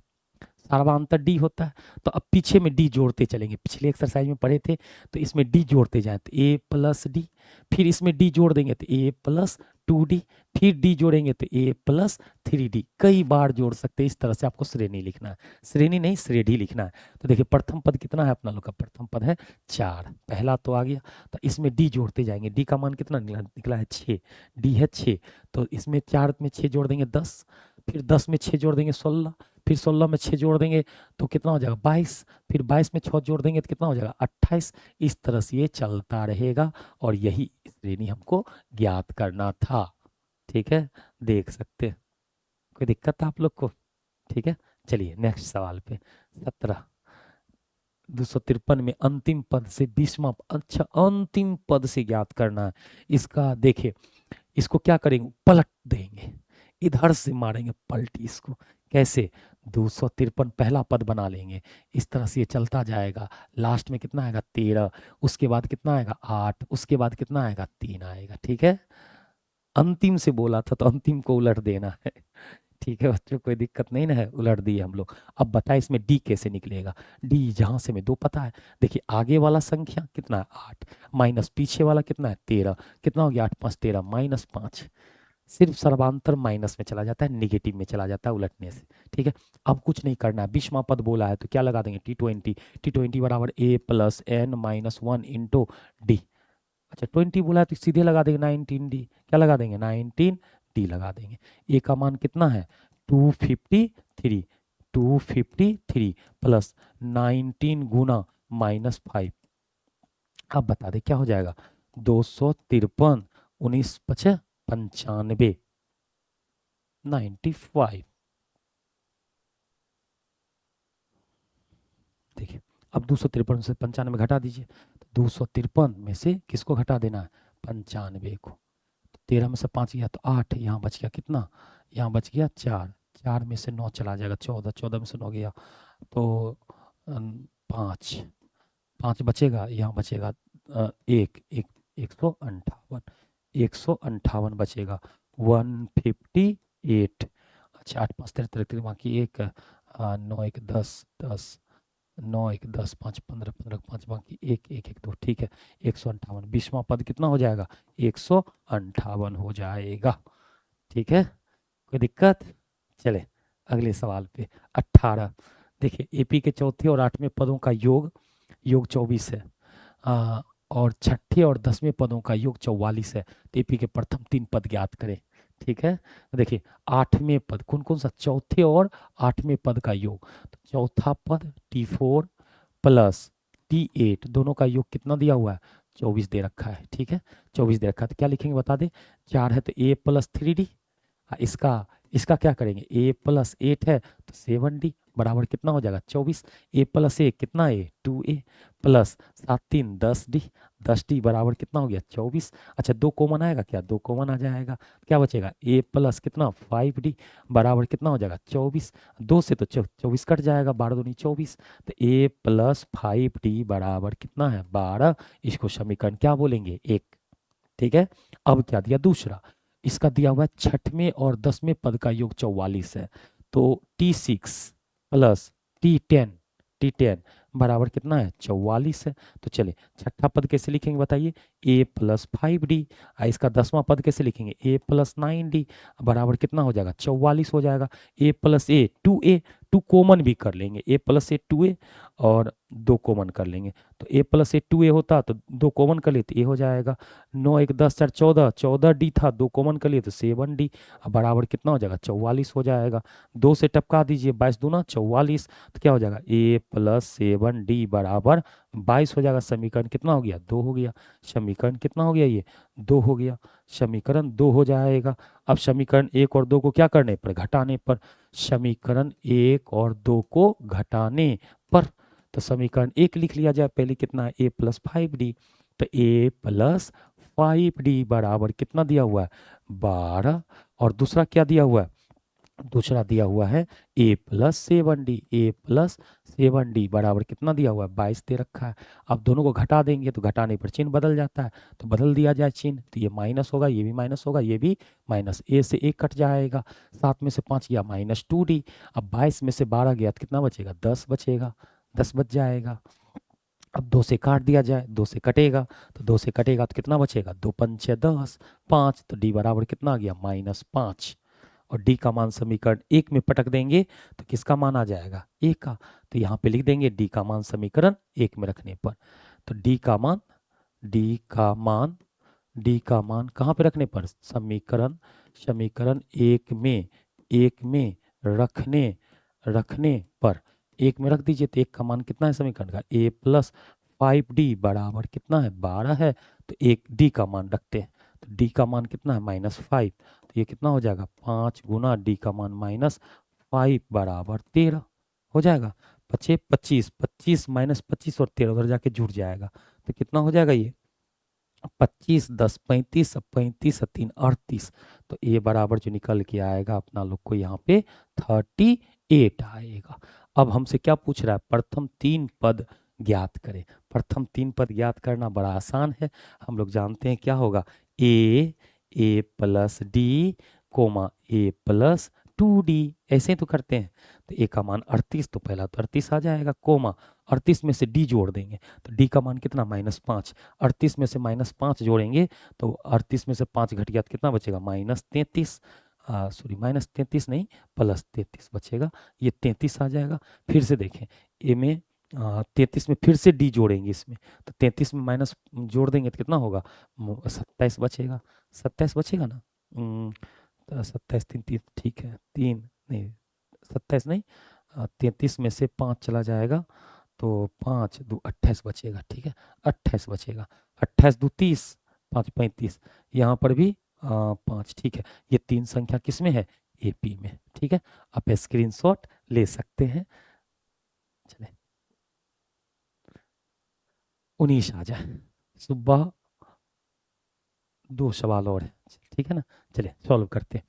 सर्वांतर डी होता है, तो अब पीछे में डी जोड़ते चलेंगे। पिछले एक्सरसाइज में पढ़े थे, तो इसमें डी जोड़ते जाए तो ए प्लस डी, फिर इसमें डी जोड़ देंगे तो ए प्लस 2d, फिर डी जोड़ेंगे तो ए प्लस 3d। कई बार जोड़ सकते हैं, इस तरह से आपको श्रेणी लिखना है, श्रेणी नहीं श्रेणी लिखना है। तो देखिए प्रथम पद कितना है अपना लोग का, प्रथम पद है 4, पहला तो आ गया। तो इसमें डी जोड़ते जाएंगे, डी का मान कितना निकला है 6, डी है 6, तो इसमें 4 में 6 जोड़ देंगे 10, फिर 10 में 6 जोड़ देंगे 16, फिर 16 में 6 जोड़ देंगे तो कितना हो जाएगा 22, फिर 22 में 6 जोड़ देंगे तो कितना हो जाएगा 28। इस तरह से ये चलता रहेगा और यही श्रेणी हमको ज्ञात करना था। ठीक है, देख सकते हैं, कोई दिक्कत है आप लोग को। ठीक है, चलिए नेक्स्ट सवाल पे। 17 253 में अंतिम पद से 20वां, अच्छा अंतिम पद से ज्ञात करना है। इसका देखिए, इसको क्या करेंगे, पलट देंगे, इधर से मारेंगे पलटी इसको। कैसे, 253 पहला पद बना लेंगे, इस तरह से ये चलता जाएगा। लास्ट में कितना आएगा 13, उसके बाद कितना आएगा 8, उसके बाद कितना आएगा 3 आएगा। ठीक है, अंतिम से बोला था तो अंतिम को उलट देना है। ठीक है बच्चों, कोई दिक्कत नहीं ना है, उलट दिए हम लोग। अब बताए इसमें डी कैसे निकलेगा। डी जहां से में 2 पता है, देखिए आगे वाला संख्या कितना है 8, माइनस पीछे वाला कितना है 13, कितना हो गया 8 5 13 माइनस 5। सिर्फ सर्वांतर माइनस में चला जाता है, निगेटिव में चला जाता है उलटने से। ठीक है, अब कुछ नहीं करना है, 20वां पद बोला है तो क्या लगा देंगे T20, T20 बराबर a plus N minus 1 into d. अच्छा 20 बोला है तो सीधे लगा देंगे 19d, क्या लगा देंगे 19d लगा देंगे। ए का मान कितना है 253, 253 प्लस 19 गुना माइनस 5। अब बता दे क्या हो जाएगा, 253 19 5 95, 95। देखिए अब 253 से 95 घटा दीजिए, तो 253 में से किसको घटा देना है 95 को। तो 13 में से 5 गया तो 8, यहाँ बच गया कितना, यहाँ बच गया 4, 4 में से 9 चला जाएगा 14, 14 में से 9 गया तो 5, 5 बचेगा, यहाँ बचेगा 1, 158, 158 बचेगा 158। अच्छा 8 5 13 13 बाकी 1, 9 1 10 10, 9 1 10 5 15 15 5 बाकी 1 1 1 2। ठीक है, 158, 20वां पद कितना हो जाएगा 158 हो जाएगा। ठीक है, कोई दिक्कत। चले अगले सवाल पे। 18 देखिए, एपी के चौथे और 8वें पदों का योग 24 है, और छठे और 10वें पदों का योग 44 है। तो एपी के प्रथम 3 पद ज्ञात करें। ठीक है, देखिए 8वें पद कौन कौन सा, चौथे और 8वें पद का योग। तो चौथा पद T4 प्लस T8 दोनों का योग कितना दिया हुआ है 24 दे रखा है। ठीक है, 24 दे रखा है तो क्या लिखेंगे बता दे, 4 है तो A प्लस 3D, इसका इसका क्या करेंगे, a प्लस 8 है तो 7d बराबर कितना हो जाएगा 24। a प्लस 1 कितना है 2a प्लस 7 3 10d, 10d बराबर कितना हो गया 24। अच्छा 2 कॉमन आएगा क्या, 2 कॉमन आ जाएगा, क्या बचेगा a प्लस कितना 5d बराबर कितना हो जाएगा 24। 2 से तो 24 कट जाएगा, 12 दूनी 24, तो a प्लस 5d बराबर कितना है 12। इसको समीकरण क्या बोलेंगे 1। ठीक है, अब क्या दिया दूसरा, इसका दिया हुआ है छठवें और 10वें पद का योग 44 है। तो T6 प्लस T10 बराबर कितना है 44 है। तो चलिए छठा पद कैसे लिखेंगे बताइए, a प्लस 5d, इसका 10वां पद कैसे लिखेंगे a प्लस 9d बराबर कितना हो जाएगा 44 हो जाएगा। a plus a 2a, 2 common भी कर लेंगे, a प्लस a 2a और 2 कॉमन कर लेंगे, तो a प्लस a 2a होता तो 2 कॉमन कर लिए तो a हो जाएगा। 9 1 10 4 14, 14d था, 2 कॉमन कर लिए तो 7d बराबर कितना हो जाएगा 44 हो जाएगा। 2 से टपका दीजिए, 22 दूना 44, तो क्या हो जाएगा a प्लस 7d बराबर 22 हो जाएगा। समीकरण कितना हो गया 2 हो गया, समीकरण कितना हो गया ये 2 हो गया, समीकरण 2 हो जाएगा। अब समीकरण 1 और 2 को क्या करने पर घटाने पर, समीकरण 1 और 2 को घटाने पर तो समीकरण 1 लिख लिया जाए। पहले कितना है, a+5d, तो a+5d बराबर कितना दिया हुआ है, 12, और दूसरा क्या दिया हुआ है, दूसरा दिया हुआ है a+7d बराबर कितना दिया हुआ है, 22 दे रखा है। अब दोनों को घटा देंगे तो घटाने पर चिन्ह बदल जाता है, तो बदल दिया जाए चिन्ह, तो ये माइनस होगा, ये भी माइनस होगा, ये भी माइनस, a से 1 कट जाएगा, 7 में से 5 गया -2d, अब 22 में से 12 गया तो कितना बचेगा, 10 बचेगा, 10 बच जाएगा। अब 2 से काट दिया जाए, 2 से कटेगा, तो 2 से कटेगा तो कितना बचेगा, 2 पंचे 10, 5, तो d बराबर कितना आ गया, -5, और d का मान समीकरण 1 में पटक देंगे तो किसका मान आ जाएगा, a का, तो यहाँ पे लिख देंगे d का मान समीकरण 1 में रखने पर, तो d का मान कहाँ पे रखने पर, समीकरण 1 में रखने पर 1 में रख दीजिए, तो 1 का मान कितना है समीकरण का, a+5d बराबर कितना है, 12 है, तो 1 d का मान रखते हैं, तो d का मान कितना है, -5, तो ये कितना हो जाएगा, 5 गुना d का मान -5 बराबर 13 हो जाएगा। 25 25 25 -25 और 13 उधर जाके जुड़ जाएगा, तो कितना हो जाएगा ये, 25 10 35, 35 3 38, तो ये बराबर जो निकल के आएगा अपना लोग को यहाँ पे 38 आएगा। अब हमसे क्या पूछ रहा है, प्रथम 3 पद ज्ञात करें। प्रथम 3 पद ज्ञात करना बड़ा आसान है, हम लोग जानते हैं क्या होगा, a+d, a+2d, ऐसे तो करते हैं। तो a का मान 38, तो पहला तो 38 आ जाएगा, कोमा 38 में से d जोड़ देंगे, तो d का मान कितना, -5, 38 में से -5 जोड़ेंगे तो 38 में से 5 घट गया तो कितना बचेगा, -33, सॉरी -33 नहीं, +33 बचेगा, ये 33 आ जाएगा। फिर से देखें, ए में 33 में फिर से d जोड़ेंगे इसमें, तो 33 में माइनस जोड़ देंगे तो कितना होगा, 27 बचेगा, 27 बचेगा ना, 27 3 3 ठीक है, 3 नहीं 27 नहीं, 33 में से 5 चला जाएगा तो 5 2 28 बचेगा, ठीक है, 28 बचेगा, 28 2 30, 5 35, यहाँ पर भी 5, ठीक है। ये 3 संख्या किस में है, AP में, ठीक है, आप स्क्रीनशॉट ले सकते हैं। चले 19 आ जाए, सुबह 2 सवाल और है, ठीक है ना, चलिए सॉल्व करते हैं।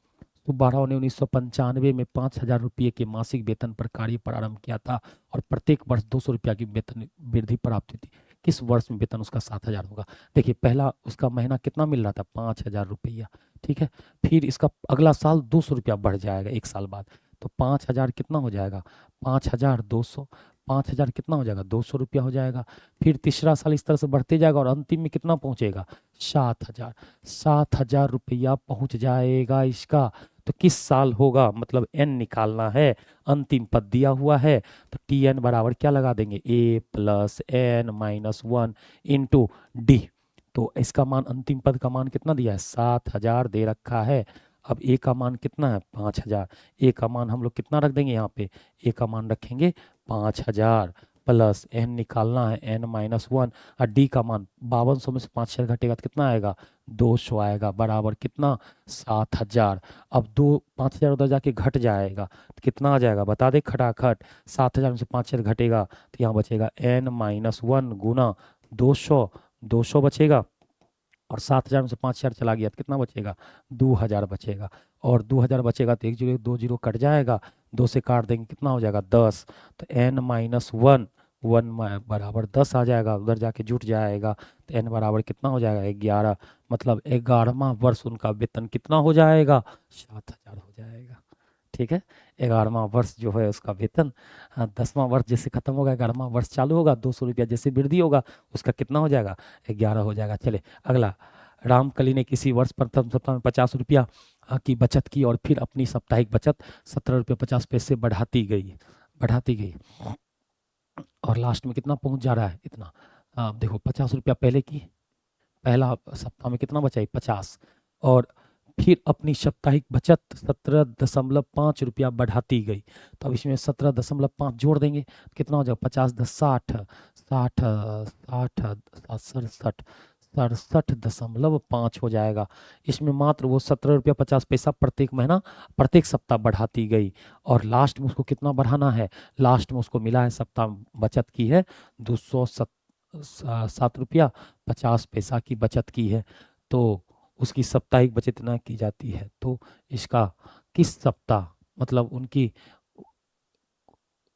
सुब्बाराव ने 1995 में 5,000 रुपये के मासिक वेतन पर कार्य प्रारंभ किया था और प्रत्येक वर्ष 200 रुपया की वेतन वृद्धि प्राप्त हुई थी। किस वर्ष में वेतन उसका 7,000 होगा। देखिए पहला उसका महीना कितना मिल रहा था, 5,000 रुपया, ठीक है। फिर इसका अगला साल 200 रुपया बढ़ जाएगा 1 साल बाद, तो 5,000 कितना हो जाएगा, 5,200, 5,000 कितना हो जाएगा, 200 रुपया हो जाएगा। फिर तीसरा साल इस तरह से बढ़ते जाएगा और अंतिम में कितना पहुंचेगा, 7,000, 7,000 रुपया पहुंच जाएगा इसका। तो किस साल होगा, मतलब n निकालना है, अंतिम पद दिया हुआ है, तो tn बराबर क्या लगा देंगे, a+n-1 इंटू डी। तो इसका मान, अंतिम पद का मान कितना दिया है, 7,000 दे रखा है। अब a का मान कितना है, 5,000, a का मान हम लोग कितना रख देंगे यहाँ पे, a का मान रखेंगे 5,000 प्लस n निकालना है n-1, और d का मान 5200 में से 5,000 घटेगा तो कितना आएगा, 200 आएगा, बराबर कितना, 7,000। अब 5,000 उधर जाके घट जाएगा तो कितना आ जाएगा, बता दे खटाखट, 7,000 में से 5,000 घटेगा तो यहाँ बचेगा n-1 गुना 200, 200 बचेगा, और 7,000 में से 5,000 चला गया तो कितना बचेगा, 2,000 बचेगा, और 2,000 बचेगा तो 1 0 2 0 कट जाएगा, 2 से काट देंगे कितना हो जाएगा, 10, तो n-1 बराबर 10 आ जाएगा, उधर जाके जुट जाएगा, तो n बराबर कितना हो जाएगा, 11, मतलब 11वां वर्ष उनका वेतन कितना हो जाएगा, 7,000 हो जाएगा, ठीक है। 11वां वर्ष जो है उसका वेतन, 10वां वर्ष जैसे खत्म होगा 11वां वर्ष चालू होगा, 200 रुपया जैसे वृद्धि होगा उसका कितना हो जाएगा, 11 हो जाएगा। चले अगला, रामकली ने किसी वर्ष प्रथम सप्ताह में 50 रुपया की बचत की और फिर अपनी साप्ताहिक बचत 17 रुपये 50 पैसे बढ़ाती गई और लास्ट में कितना पहुंच जा रहा है, इतना, देखो 50 रुपया पहले की, पहला सप्ताह में कितना बचा है, 50, और फिर अपनी साप्ताहिक बचत 17.5 रुपया बढ़ाती गई, तो अब इसमें 17.5 जोड़ देंगे तो कितना हो जाएगा, 50 10 60 60 60 67 67.5 हो जाएगा। इसमें मात्र वो 17 रुपया 50 पैसा प्रत्येक महीना प्रत्येक सप्ताह बढ़ाती गई, और लास्ट में उसको कितना बढ़ाना है, लास्ट में उसको मिला है सप्ताह बचत की है 207 रुपया 50 पैसा की बचत की है। तो उसकी साप्ताहिक बचत ना की जाती है, तो इसका किस सप्ताह मतलब उनकी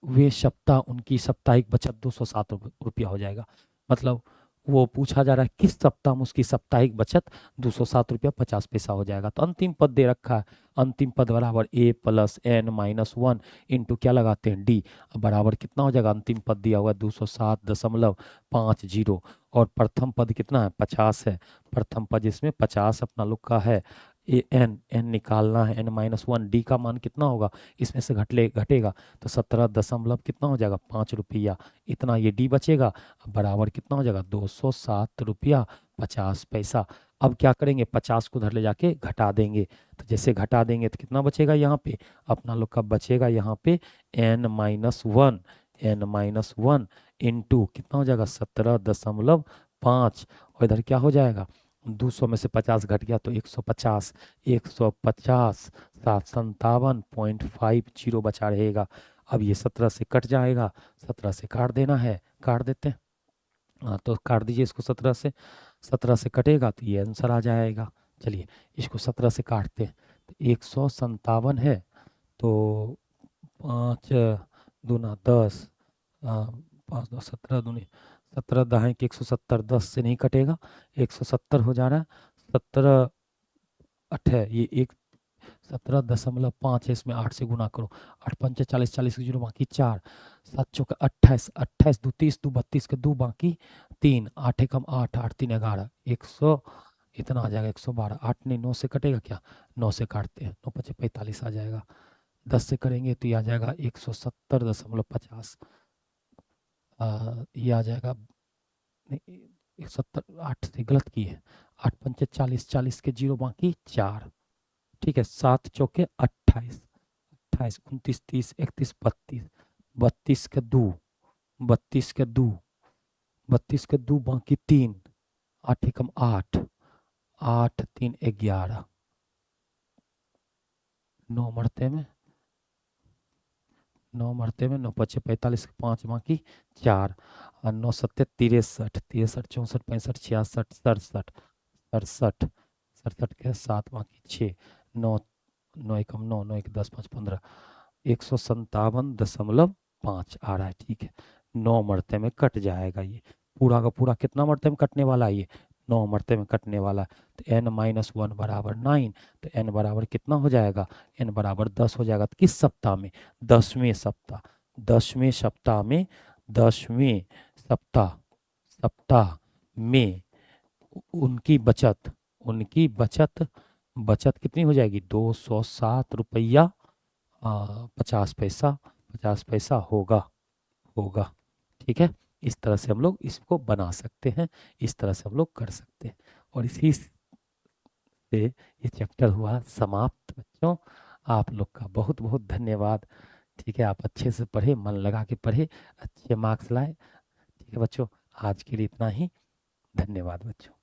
वे सप्ताह उनकी साप्ताहिक बचत 207 रुपया हो जाएगा। मतलब वो पूछा जा रहा है किस सप्ताह में उसकी साप्ताहिक बचत 207 रुपया 50 पैसा हो जाएगा। तो अंतिम पद दे रखा है, अंतिम पद बराबर a plus n minus 1 into क्या लगाते हैं d, बराबर कितना हो जाएगा, अंतिम पद दिया हुआ है 207.50 और प्रथम पद कितना है 50 है। प्रथम पद इसमें 50 अपना लोग का है। एन निकालना है, n माइनस 1 डी का मान कितना होगा, इसमें से घटेगा तो 17 कितना हो जाएगा 5 रुपया, इतना ये डी बचेगा, बराबर कितना हो जाएगा 207 रुपया 50 पैसा। अब क्या करेंगे 50 को उधर ले जाके घटा देंगे, तो जैसे घटा देंगे तो कितना बचेगा यहाँ पे, अपना लोग का बचेगा यहाँ पे n-1 इंटू कितना हो जाएगा 17.5 और इधर क्या हो जाएगा 200 में से 50 घट गया तो 150, 757.50 बचा रहेगा। अब ये 17 से कट जाएगा, 17 से काट देना है, काट देते हैं। हाँ तो काट दीजिए इसको 17 से कटेगा तो ये आंसर आ जाएगा। चलिए इसको 17 से काटते हैं तो 157 है, तो 5 दूना 10, 5 2 17 दूनी 17 दहाई के 170, 10 से नहीं कटेगा, 170 हो जा रहा है, 17 8 है ये एक 17.5 है, इसमें 8 से गुना करो, 8 पंचे 40, 40 के जीरो बाकी 4, 7 चौका 28, 28 दो 30, दो 32 के दो बाकी 3, 8 एकम 8, 8 3 11, 100 इतना आ जाएगा 112। 8 नहीं 9 से कटेगा क्या, 9 से काटते हैं, 9 पचे 45 आ जाएगा, 10 से करेंगे तो ये आ जाएगा 170.50, ये आ जाएगा नहीं 170, 8 से गलत की है, 8 पंचे 40, 40 के जीरो बाकी 4, ठीक है, 7 चौके 28, 28 29 30 31 32, 32 के दो 32 के दो 32 के दो बाकी 3, 8 एकम 8, 8 3 11, 9 मरते में 9 मरते में 9 पचे 45 के 5 बाकी 4 और 9 सत्ते 63, 63 64 65 66 67 67 67 के 7 बाकी 6, 9 9 एकम 9 9 एक 10 5 15, 157.5 आ रहा है, ठीक है। 9 मरते में कट जाएगा, ये पूरा का पूरा कितना मरते में कटने वाला है, ये 9 मरते में कटने वाला है। तो n-1 बराबर 9, तो n बराबर कितना हो जाएगा, n बराबर 10 हो जाएगा। तो किस सप्ताह में, 10वें सप्ताह, 10वें सप्ताह में, 10वें सप्ताह में उनकी बचत कितनी हो जाएगी 207 रुपया 50 पैसा होगा, ठीक है। इस तरह से हम लोग इसको बना सकते हैं, इस तरह से हम लोग कर सकते हैं। और इसी से ये चैप्टर हुआ समाप्त। बच्चों आप लोग का बहुत बहुत धन्यवाद, ठीक है। आप अच्छे से पढ़े, मन लगा के पढ़े, अच्छे मार्क्स लाए, ठीक है बच्चों। आज के लिए इतना ही, धन्यवाद बच्चों।